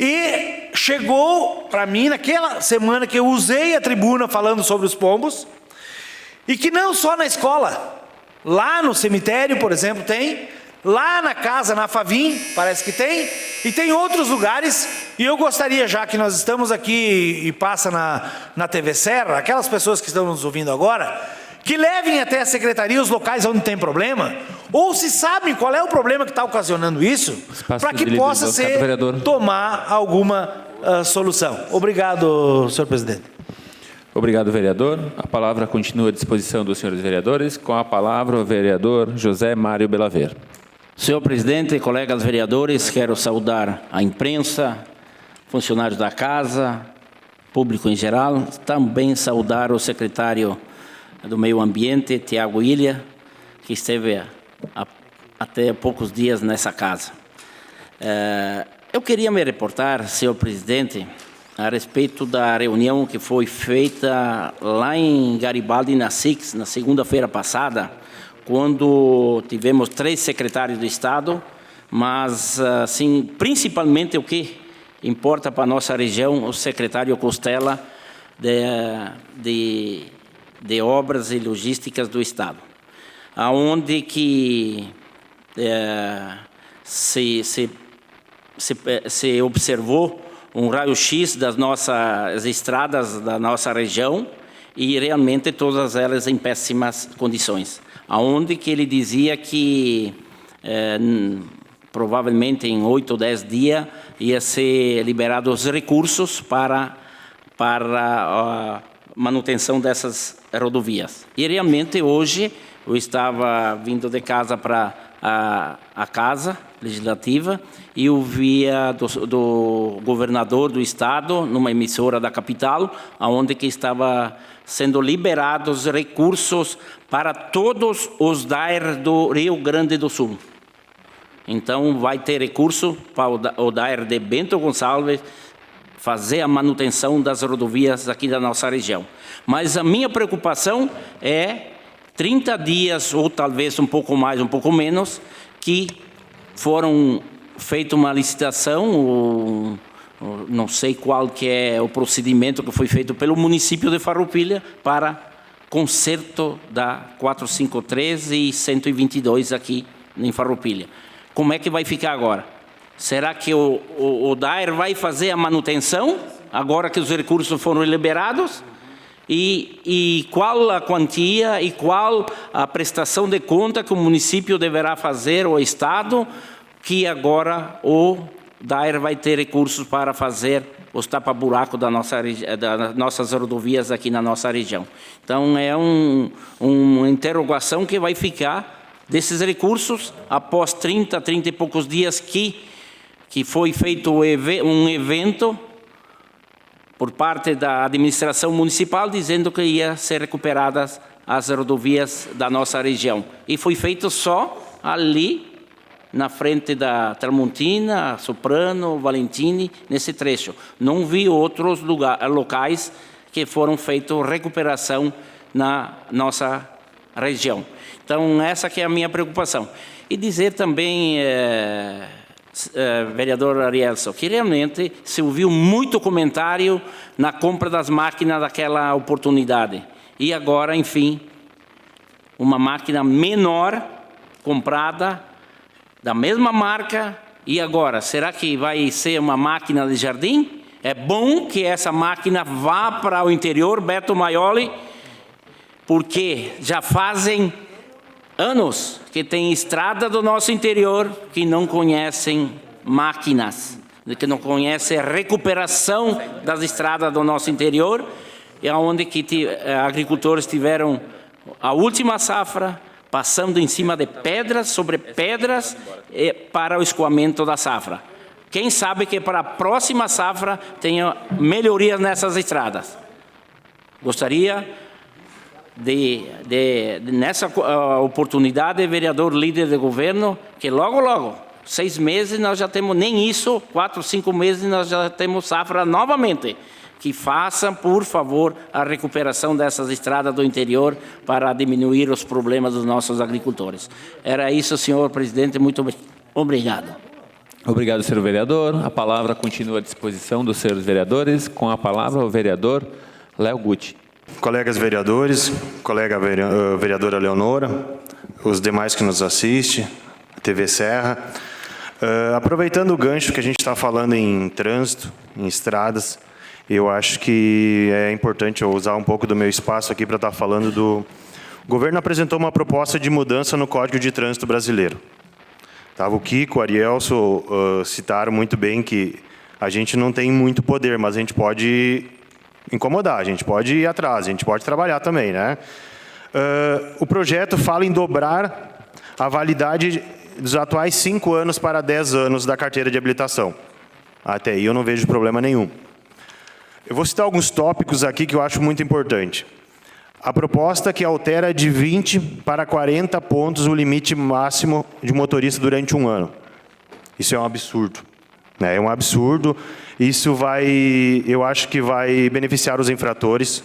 e chegou para mim naquela semana que eu usei a tribuna falando sobre os pombos e que não só na escola, lá no cemitério, por exemplo, tem, lá na casa, na Favim, parece que tem, e tem outros lugares, e eu gostaria, já que nós estamos aqui e passa na TV Serra, aquelas pessoas que estão nos ouvindo agora, que levem até a secretaria os locais onde tem problema, ou se sabem qual é o problema que está ocasionando isso, para que possa ser tomar alguma solução. Obrigado, senhor presidente. Obrigado, vereador. A palavra continua à disposição dos senhores vereadores. Com a palavra, o vereador José Mário Belaver. Senhor presidente, colegas vereadores, quero saudar a imprensa, funcionários da casa, público em geral, também saudar o secretário do Meio Ambiente, Tiago Ilha, que esteve até poucos dias nessa casa. Eu queria me reportar, senhor presidente, a respeito da reunião que foi feita lá em Garibaldi, na SIX, na segunda-feira passada, quando tivemos 3 secretários do Estado, mas, assim, principalmente o que importa para a nossa região, o secretário Costela de Obras e Logísticas do Estado, aonde que se observou um raio-x das nossas estradas da nossa região e realmente todas elas em péssimas condições. Aonde que ele dizia que provavelmente em 8 ou 10 dias ia ser liberados recursos para a manutenção dessas rodovias. E realmente hoje eu estava vindo de casa para a Casa Legislativa e ouvia do governador do estado, numa emissora da capital, onde que estava sendo liberados recursos para todos os DAER do Rio Grande do Sul. Então, vai ter recurso para o DAER de Bento Gonçalves fazer a manutenção das rodovias aqui da nossa região. Mas a minha preocupação é 30 dias, ou talvez um pouco mais, um pouco menos, que foram feita uma licitação, não sei qual que é o procedimento que foi feito pelo município de Farroupilha para conserto da 453 e 122 aqui em Farroupilha. Como é que vai ficar agora? Será que o DAER vai fazer a manutenção, agora que os recursos foram liberados? E qual a quantia e qual a prestação de conta que o município deverá fazer, o Estado, que agora o DAER vai ter recursos para fazer os tapa-buraco das nossas rodovias aqui na nossa região. Então, é uma interrogação que vai ficar desses recursos após 30 e poucos dias que foi feito um evento por parte da administração municipal dizendo que ia ser recuperadas as rodovias da nossa região. E foi feito só ali na frente da Tramontina, Soprano, Valentini, nesse trecho. Não vi outros locais que foram feitos recuperação na nossa região. Então, essa que é a minha preocupação. E dizer também, vereador Arielson, que realmente se ouviu muito comentário na compra das máquinas daquela oportunidade. E agora, enfim, uma máquina menor comprada da mesma marca, e agora, será que vai ser uma máquina de jardim? É bom que essa máquina vá para o interior, Beto Maioli, porque já fazem anos que tem estrada do nosso interior que não conhecem máquinas, que não conhecem a recuperação das estradas do nosso interior, e onde que agricultores tiveram a última safra passando em cima de pedras sobre pedras para o escoamento da safra. Quem sabe que para a próxima safra tenha melhorias nessas estradas. Gostaria nessa oportunidade, vereador líder de governo, que logo, 6 meses nós já temos, nem isso, 4, 5 meses nós já temos safra novamente, que façam, por favor, a recuperação dessas estradas do interior para diminuir os problemas dos nossos agricultores. Era isso, senhor presidente, muito obrigado. Obrigado, senhor vereador. A palavra continua à disposição dos senhores vereadores. Com a palavra, o vereador Léo Gutti. Colegas vereadores, colega vereadora Leonora, os demais que nos assistem, TV Serra. Aproveitando o gancho que a gente está falando em trânsito, em estradas, eu acho que é importante eu usar um pouco do meu espaço aqui para estar falando do... O governo apresentou uma proposta de mudança no Código de Trânsito Brasileiro. O Kiko, o Arielso citaram muito bem que a gente não tem muito poder, mas a gente pode incomodar, a gente pode ir atrás, a gente pode trabalhar também, né? O projeto fala em dobrar a validade dos atuais 5 anos para 10 anos da carteira de habilitação. Até aí eu não vejo problema nenhum. Eu vou citar alguns tópicos aqui que eu acho muito importante. A proposta que altera de 20 para 40 pontos o limite máximo de motorista durante 1 ano. Isso é um absurdo, né? É um absurdo. Isso eu acho que vai beneficiar os infratores.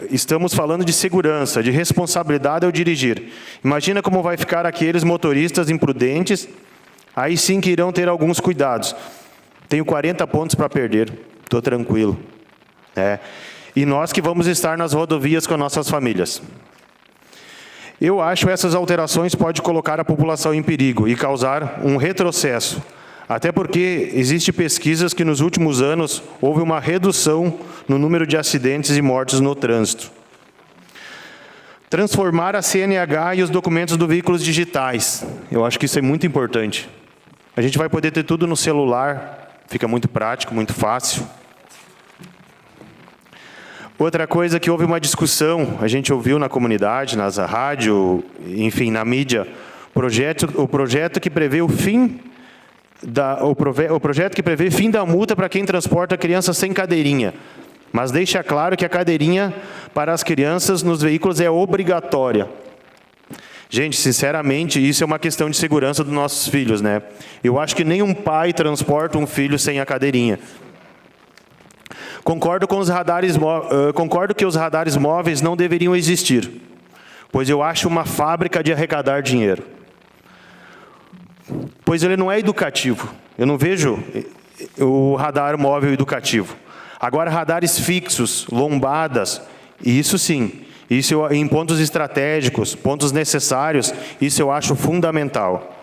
Estamos falando de segurança, de responsabilidade ao dirigir. Imagina como vai ficar aqueles motoristas imprudentes, aí sim que irão ter alguns cuidados. Tenho 40 pontos para perder, estou tranquilo. E nós que vamos estar nas rodovias com as nossas famílias. Eu acho que essas alterações podem colocar a população em perigo e causar um retrocesso. Até porque existem pesquisas que nos últimos anos houve uma redução no número de acidentes e mortes no trânsito. Transformar a CNH e os documentos dos veículos digitais. Eu acho que isso é muito importante. A gente vai poder ter tudo no celular, fica muito prático, muito fácil. Outra coisa que houve uma discussão, a gente ouviu na comunidade, nas rádio, enfim, na mídia, o projeto que prevê o fim da multa para quem transporta crianças sem cadeirinha. Mas deixa claro que a cadeirinha para as crianças nos veículos é obrigatória. Gente, sinceramente, isso é uma questão de segurança dos nossos filhos, né? Eu acho que nenhum pai transporta um filho sem a cadeirinha. Concordo que os radares móveis não deveriam existir, pois eu acho uma fábrica de arrecadar dinheiro. Pois ele não é educativo. Eu não vejo o radar móvel educativo. Agora, radares fixos, lombadas, isso sim, isso em pontos estratégicos, pontos necessários, isso eu acho fundamental.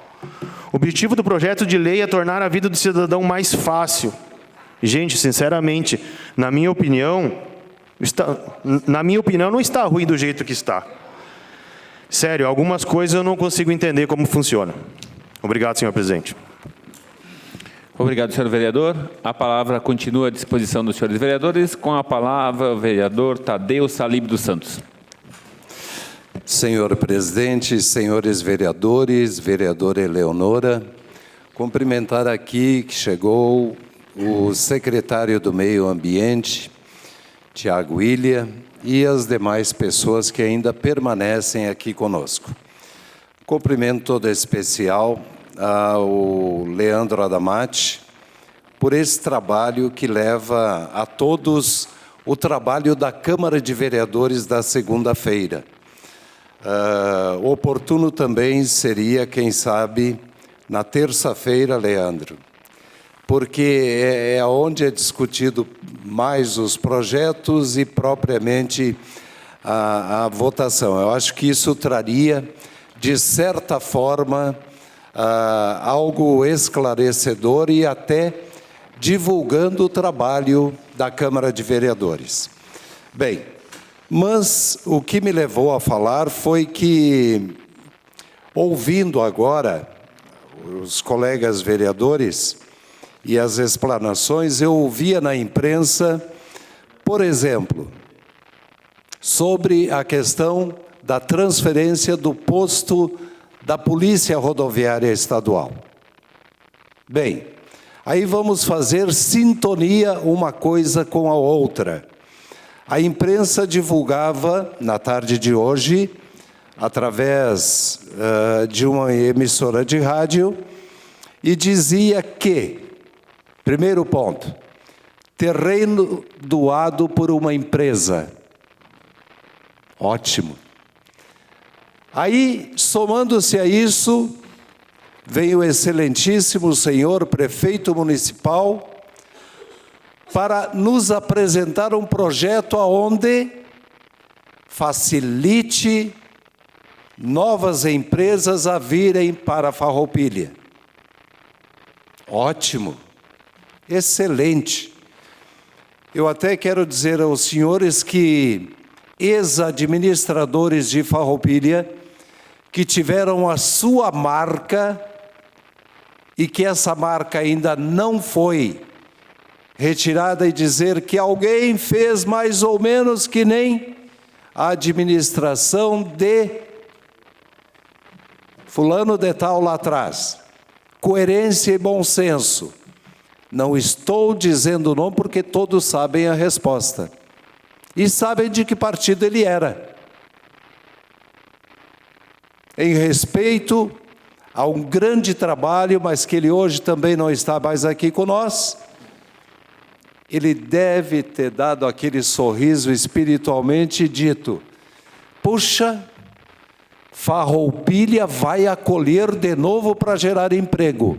O objetivo do projeto de lei é tornar a vida do cidadão mais fácil. Gente, sinceramente, na minha opinião, não está ruim do jeito que está. Sério, algumas coisas eu não consigo entender como funciona. Obrigado, senhor presidente. Obrigado, senhor vereador. A palavra continua à disposição dos senhores vereadores. Com a palavra, o vereador Tadeu Salib dos Santos. Senhor presidente, senhores vereadores, vereadora Eleonora, cumprimentar aqui que chegou o secretário do Meio Ambiente, Tiago Ilha, e as demais pessoas que ainda permanecem aqui conosco. Cumprimento todo especial ao Leandro Adamati por esse trabalho que leva a todos o trabalho da Câmara de Vereadores da segunda-feira. Oportuno também seria, quem sabe, na terça-feira, Leandro, porque é onde é discutido mais os projetos e propriamente a votação. Eu acho que isso traria, de certa forma, algo esclarecedor e até divulgando o trabalho da Câmara de Vereadores. Bem, Mas o que me levou a falar foi que, ouvindo agora os colegas vereadores e as explanações, eu ouvia na imprensa, por exemplo, sobre a questão da transferência do posto da Polícia Rodoviária Estadual. Bem, aí vamos fazer sintonia uma coisa com a outra. A imprensa divulgava, na tarde de hoje, através de uma emissora de rádio, e dizia que, primeiro ponto, terreno doado por uma empresa. Ótimo. Aí, somando-se a isso, vem o excelentíssimo senhor prefeito municipal para nos apresentar um projeto onde facilite novas empresas a virem para a Farroupilha. Ótimo, excelente. Eu até quero dizer aos senhores que ex-administradores de Farroupilha que tiveram a sua marca e que essa marca ainda não foi retirada e dizer que alguém fez mais ou menos que nem a administração de fulano de tal lá atrás. Coerência e bom senso. Não estou dizendo não porque todos sabem a resposta. E sabem de que partido ele era. Em respeito a um grande trabalho, mas que ele hoje também não está mais aqui com nós, ele deve ter dado aquele sorriso espiritualmente dito: puxa, Farroupilha vai acolher de novo para gerar emprego.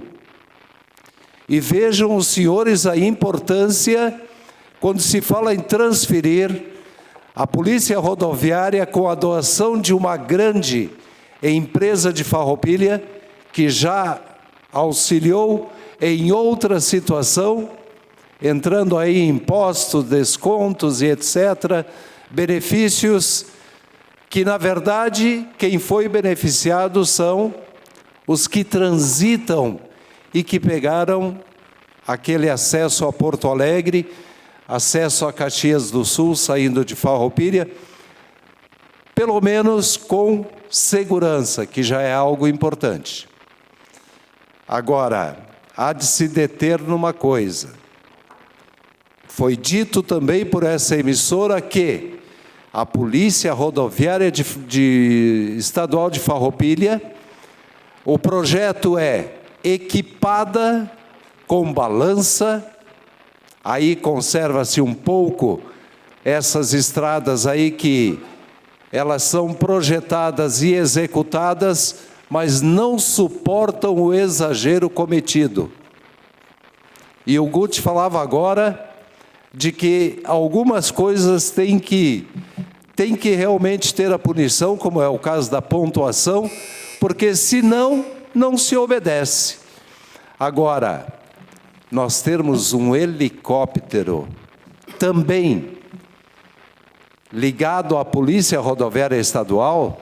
E vejam os senhores a importância quando se fala em transferir a Polícia Rodoviária com a doação de uma grande empresa de Farroupilha, que já auxiliou em outra situação, entrando aí em impostos, descontos e etc., benefícios que, na verdade, quem foi beneficiado são os que transitam e que pegaram aquele acesso a Porto Alegre, acesso a Caxias do Sul, saindo de Farroupilha, pelo menos com segurança, que já é algo importante. Agora, há de se deter numa coisa. Foi dito também por essa emissora que a Polícia Rodoviária Estadual de Farroupilha, o projeto é equipada com balança, aí conserva-se um pouco essas estradas aí que elas são projetadas e executadas, mas não suportam o exagero cometido. E o Guti falava agora de que algumas coisas têm que realmente ter a punição, como é o caso da pontuação, porque senão não se obedece. Agora, nós termos um helicóptero também ligado à Polícia Rodoviária Estadual,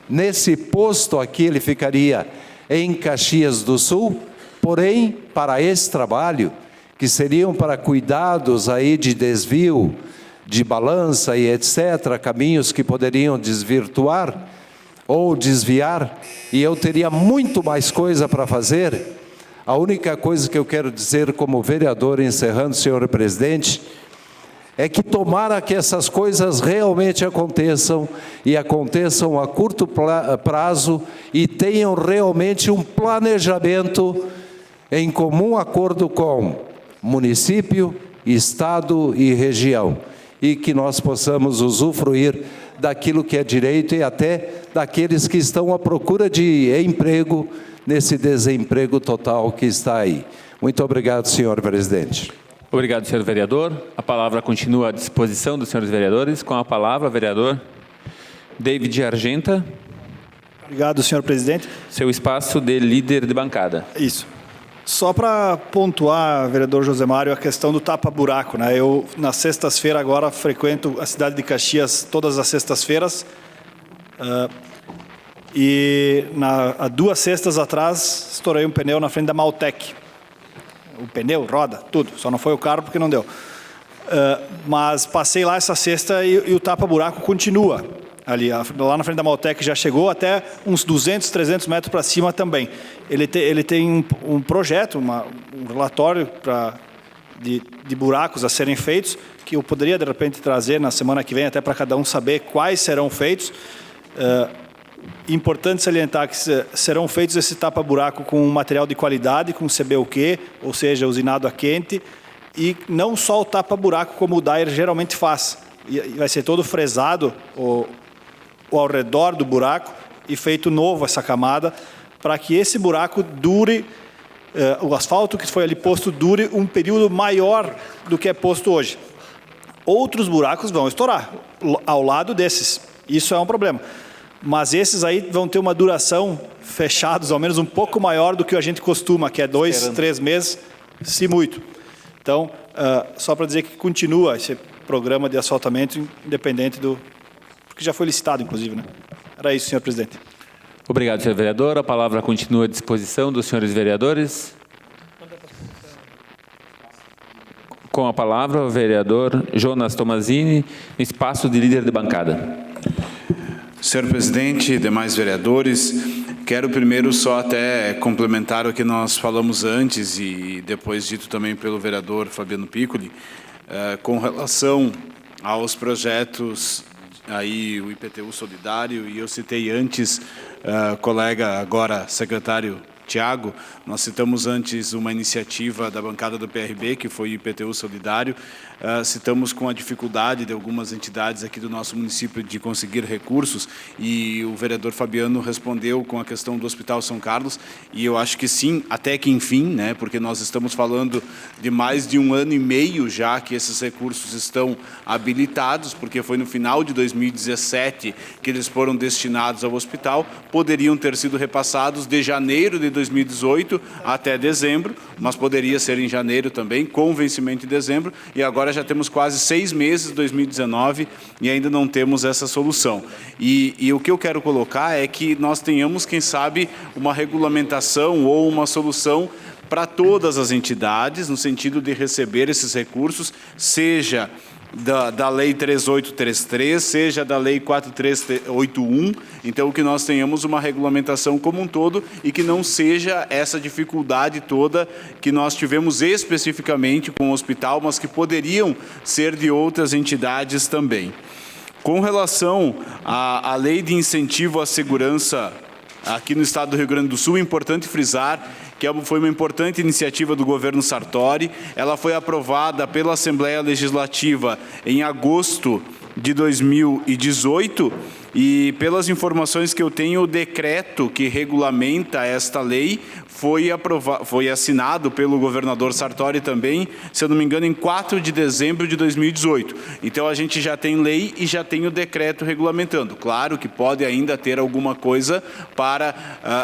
nesse posto aqui ele ficaria em Caxias do Sul, porém, para esse trabalho, que seriam para cuidados aí de desvio, de balança e etc., caminhos que poderiam desvirtuar ou desviar, e eu teria muito mais coisa para fazer. A única coisa que eu quero dizer como vereador, encerrando, senhor presidente, é que tomara que essas coisas realmente aconteçam, e aconteçam a curto prazo, e tenham realmente um planejamento em comum acordo com município, estado e região, e que nós possamos usufruir daquilo que é direito e até daqueles que estão à procura de emprego nesse desemprego total que está aí. Muito obrigado, senhor presidente. Obrigado, senhor vereador. A palavra continua à disposição dos senhores vereadores. Com a palavra, vereador David Argenta. Obrigado, senhor presidente. Seu espaço de líder de bancada. Isso. Só para pontuar, vereador José Mário, a questão do tapa-buraco, né? Eu, nas sextas-feiras, agora frequento a cidade de Caxias todas as sextas-feiras. E há 2 sextas atrás, estourei um pneu na frente da Maltec. O pneu, roda, tudo. Só não foi o carro porque não deu. Mas passei lá essa sexta e o tapa-buraco continua. Ali, lá na frente da Maltec já chegou até uns 200, 300 metros para cima também. Ele tem um projeto, um relatório de buracos a serem feitos, que eu poderia, de repente, trazer na semana que vem, até para cada um saber quais serão feitos. Importante salientar que serão feitos esse tapa-buraco com material de qualidade, com CBUQ, ou seja, usinado a quente, e não só o tapa-buraco como o Dair geralmente faz. E vai ser todo fresado ao redor do buraco e feito novo essa camada, para que esse buraco dure, o asfalto que foi ali posto dure um período maior do que é posto hoje. Outros buracos vão estourar ao lado desses. Isso é um problema. Mas esses aí vão ter uma duração fechados, ao menos um pouco maior do que a gente costuma, que é 2, 3 meses, se muito. Então, só para dizer que continua esse programa de asfaltamento independente porque já foi licitado, inclusive, né? Era isso, senhor presidente. Obrigado, senhor vereador. A palavra continua à disposição dos senhores vereadores. Com a palavra, o vereador Jonas Tomazini, espaço de líder de bancada. Senhor presidente, demais vereadores, quero primeiro só até complementar o que nós falamos antes e depois dito também pelo vereador Fabiano Piccoli, com relação aos projetos, aí o IPTU Solidário, e eu citei antes, colega, agora secretário Tiago, nós citamos antes uma iniciativa da bancada do PRB, que foi o IPTU Solidário, citamos com a dificuldade de algumas entidades aqui do nosso município de conseguir recursos, e o vereador Fabiano respondeu com a questão do Hospital São Carlos, e eu acho que sim, até que enfim, né, porque nós estamos falando de mais de 1 ano e meio já que esses recursos estão habilitados, porque foi no final de 2017 que eles foram destinados ao hospital, poderiam ter sido repassados de janeiro de 2018 até dezembro, mas poderia ser em janeiro também, com vencimento em dezembro, e agora já temos quase 6 meses de 2019 e ainda não temos essa solução. E o que eu quero colocar é que nós tenhamos, quem sabe, uma regulamentação ou uma solução para todas as entidades, no sentido de receber esses recursos, seja da Lei 3833, seja da Lei 4381, então que nós tenhamos uma regulamentação como um todo e que não seja essa dificuldade toda que nós tivemos especificamente com o hospital, mas que poderiam ser de outras entidades também. Com relação à Lei de Incentivo à Segurança aqui no estado do Rio Grande do Sul, é importante frisar que foi uma importante iniciativa do governo Sartori. Ela foi aprovada pela Assembleia Legislativa em agosto de 2018 e, pelas informações que eu tenho, o decreto que regulamenta esta lei foi assinado pelo governador Sartori também, se eu não me engano, em 4 de dezembro de 2018. Então, a gente já tem lei e já tem o decreto regulamentando. Claro que pode ainda ter alguma coisa para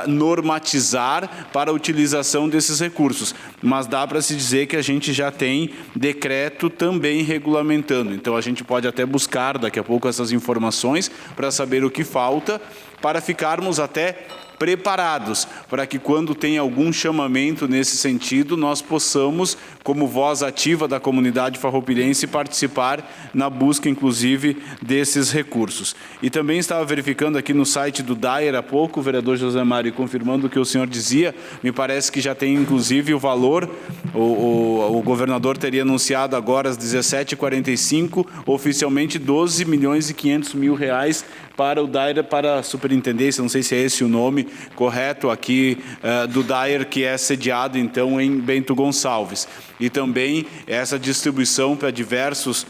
normatizar para a utilização desses recursos, mas dá para se dizer que a gente já tem decreto também regulamentando. Então, a gente pode até buscar daqui a pouco essas informações para saber o que falta, para ficarmos até preparados para que, quando tem algum chamamento nesse sentido, nós possamos, como voz ativa da comunidade farroupilhense, participar na busca, inclusive, desses recursos. E também estava verificando aqui no site do Dair há pouco, o vereador José Mário, confirmando o que o senhor dizia, me parece que já tem, inclusive, o valor, o governador teria anunciado agora às 17h45, oficialmente 12 milhões e 500 mil reais para o Dair, para a superintendência, não sei se é esse o nome correto aqui do Dair, que é sediado então em Bento Gonçalves. E também essa distribuição para diversos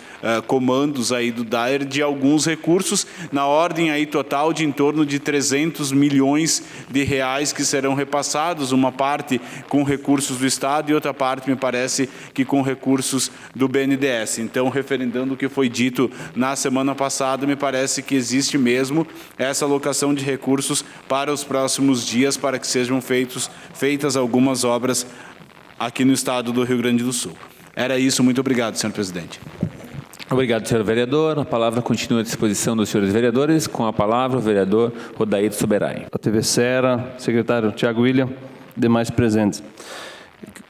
comandos aí do Dair de alguns recursos, na ordem aí total de em torno de 300 milhões de reais que serão repassados, uma parte com recursos do Estado e outra parte, me parece, que com recursos do BNDES. Então, referendando o que foi dito na semana passada, me parece que existe mesmo essa alocação de recursos para os próximos dias, para que sejam feitas algumas obras aqui no estado do Rio Grande do Sul. Era isso, muito obrigado, senhor presidente. Obrigado, senhor vereador. A palavra continua à disposição dos senhores vereadores. Com a palavra, o vereador Rodaído Soberai. A TV Serra, secretário Tiago William, demais presentes.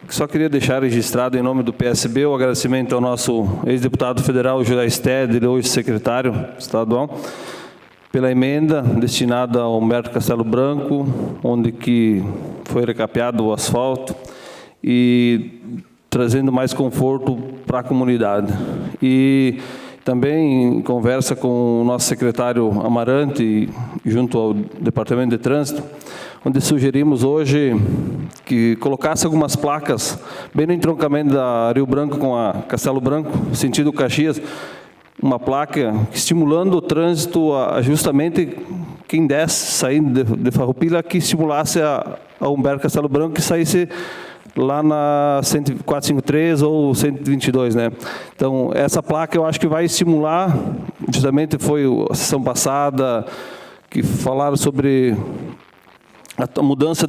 Só queria deixar registrado, em nome do PSB, o agradecimento ao nosso ex-deputado federal, José Stedler, hoje secretário estadual, pela emenda destinada ao Humberto Castelo Branco, onde que foi recapeado o asfalto e trazendo mais conforto para a comunidade. E também em conversa com o nosso secretário Amarante, junto ao Departamento de Trânsito, onde sugerimos hoje que colocasse algumas placas bem no entroncamento da Rio Branco com a Castelo Branco, sentido Caxias, uma placa estimulando o trânsito a justamente quem desce, saindo de Farroupilha, que estimulasse a Humberto Castelo Branco, que saísse lá na 453 ou 122, né? Então, essa placa eu acho que vai estimular, justamente foi a sessão passada, que falaram sobre a mudança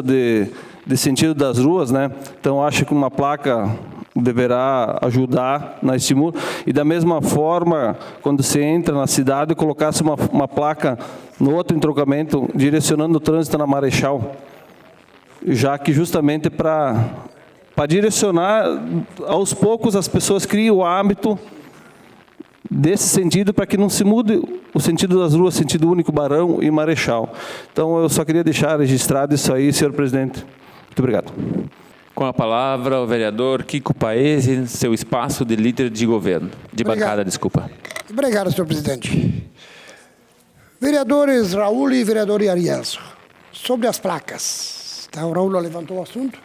de sentido das ruas, né? Então, acho que uma placa deverá ajudar na estímulo. E da mesma forma, quando você entra na cidade, colocasse uma placa no outro entroncamento, direcionando o trânsito na Marechal, já que justamente para direcionar, aos poucos as pessoas criam o hábito desse sentido, para que não se mude o sentido das ruas, sentido único Barão e Marechal. Então, eu só queria deixar registrado isso aí, senhor presidente. Muito obrigado. Com a palavra, o vereador Kiko Paese, seu espaço de líder de governo, de bancada, desculpa. Obrigado, senhor presidente. Vereadores Raul e vereador Arielson, sobre as placas. O Raul levantou o assunto,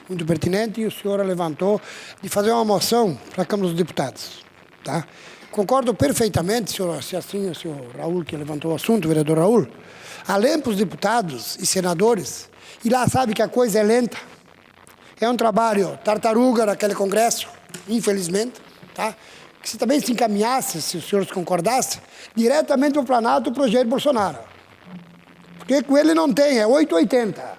muito pertinente, e o senhor levantou de fazer uma moção para a Câmara dos Deputados. Tá? Concordo perfeitamente, senhor, se assim o senhor Raul que levantou o assunto, o vereador Raul, além para os deputados e senadores, e lá sabe que a coisa é lenta, é um trabalho tartaruga naquele congresso, infelizmente, tá? Que se também se encaminhasse, se os senhores concordassem, diretamente para o Planalto, o projeto Bolsonaro. Porque com ele não tem, é 880.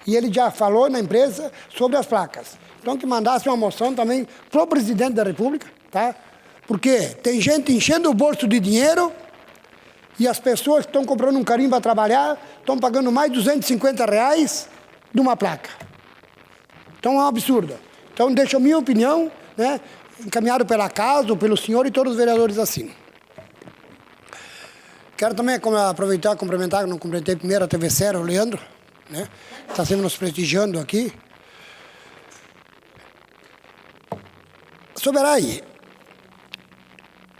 E ele já falou na imprensa sobre as placas. Então, que mandasse uma moção também para o presidente da República, tá? Porque tem gente enchendo o bolso de dinheiro e as pessoas que estão comprando um carimbo para trabalhar estão pagando mais de R$250 de uma placa. Então, é um absurdo. Então, deixa a minha opinião, né, encaminhado pela casa, pelo senhor e todos os vereadores assim. Quero também aproveitar e cumprimentar, que não cumprimentei primeiro a TV Serra, o Leandro, né? Está sempre nos prestigiando aqui. Soberai,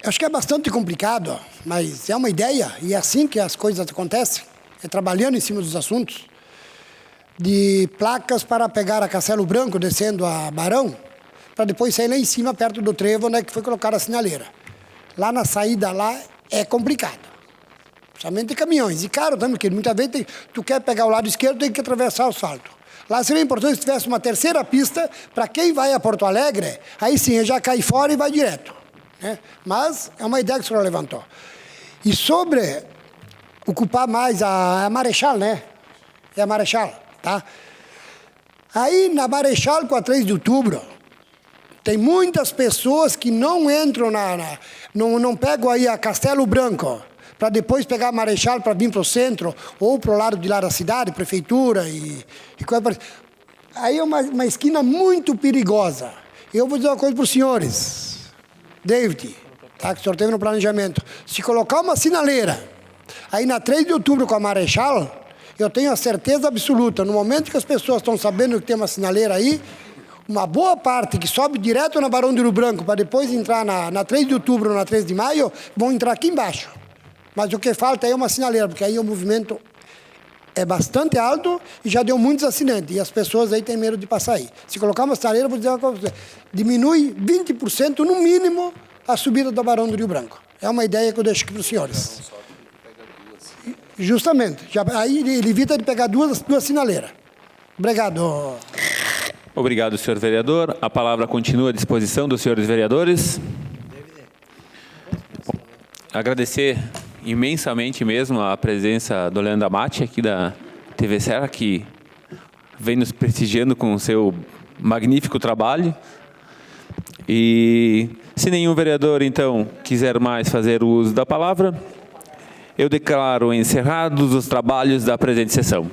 acho que é bastante complicado, mas é uma ideia, e é assim que as coisas acontecem, é trabalhando em cima dos assuntos, de placas para pegar a Castelo Branco, descendo a Barão, para depois sair lá em cima, perto do trevo, onde é que foi colocada a sinaleira. Lá na saída, lá, é complicado. Principalmente caminhões. E caro também, porque muitas vezes tu quer pegar o lado esquerdo, tem que atravessar o asfalto. Lá seria importante se tivesse uma terceira pista para quem vai a Porto Alegre, aí sim, já cai fora e vai direto. Né? Mas é uma ideia que o senhor levantou. E sobre ocupar mais a Marechal, né? É a Marechal, tá? Aí na Marechal, com a 3 de outubro, tem muitas pessoas que não entram não pegam aí a Castelo Branco, para depois pegar a Marechal para vir para o centro, ou para o lado de lá da cidade, prefeitura e coisa parecida. Aí é uma esquina muito perigosa. Eu vou dizer uma coisa para os senhores, David, tá, que o senhor teve no planejamento. Se colocar uma sinaleira, aí na 3 de outubro com a Marechal, eu tenho a certeza absoluta, no momento que as pessoas estão sabendo que tem uma sinaleira aí, uma boa parte que sobe direto na Barão de Rio Branco, para depois entrar na 3 de outubro ou na 3 de maio, vão entrar aqui embaixo. Mas o que falta é uma sinaleira, porque aí o movimento é bastante alto e já deu muitos acidentes. E as pessoas aí têm medo de passar aí. Se colocar uma sinaleira, vou dizer uma coisa, diminui 20% no mínimo a subida do Barão do Rio Branco. É uma ideia que eu deixo aqui para os senhores. Justamente. Aí ele evita de pegar duas sinaleiras. Obrigado. Obrigado, senhor vereador. A palavra continua à disposição dos senhores vereadores. Agradecer imensamente mesmo a presença do Leandro Amati aqui da TV Serra, que vem nos prestigiando com o seu magnífico trabalho. E se nenhum vereador, então, quiser mais fazer uso da palavra, eu declaro encerrados os trabalhos da presente sessão.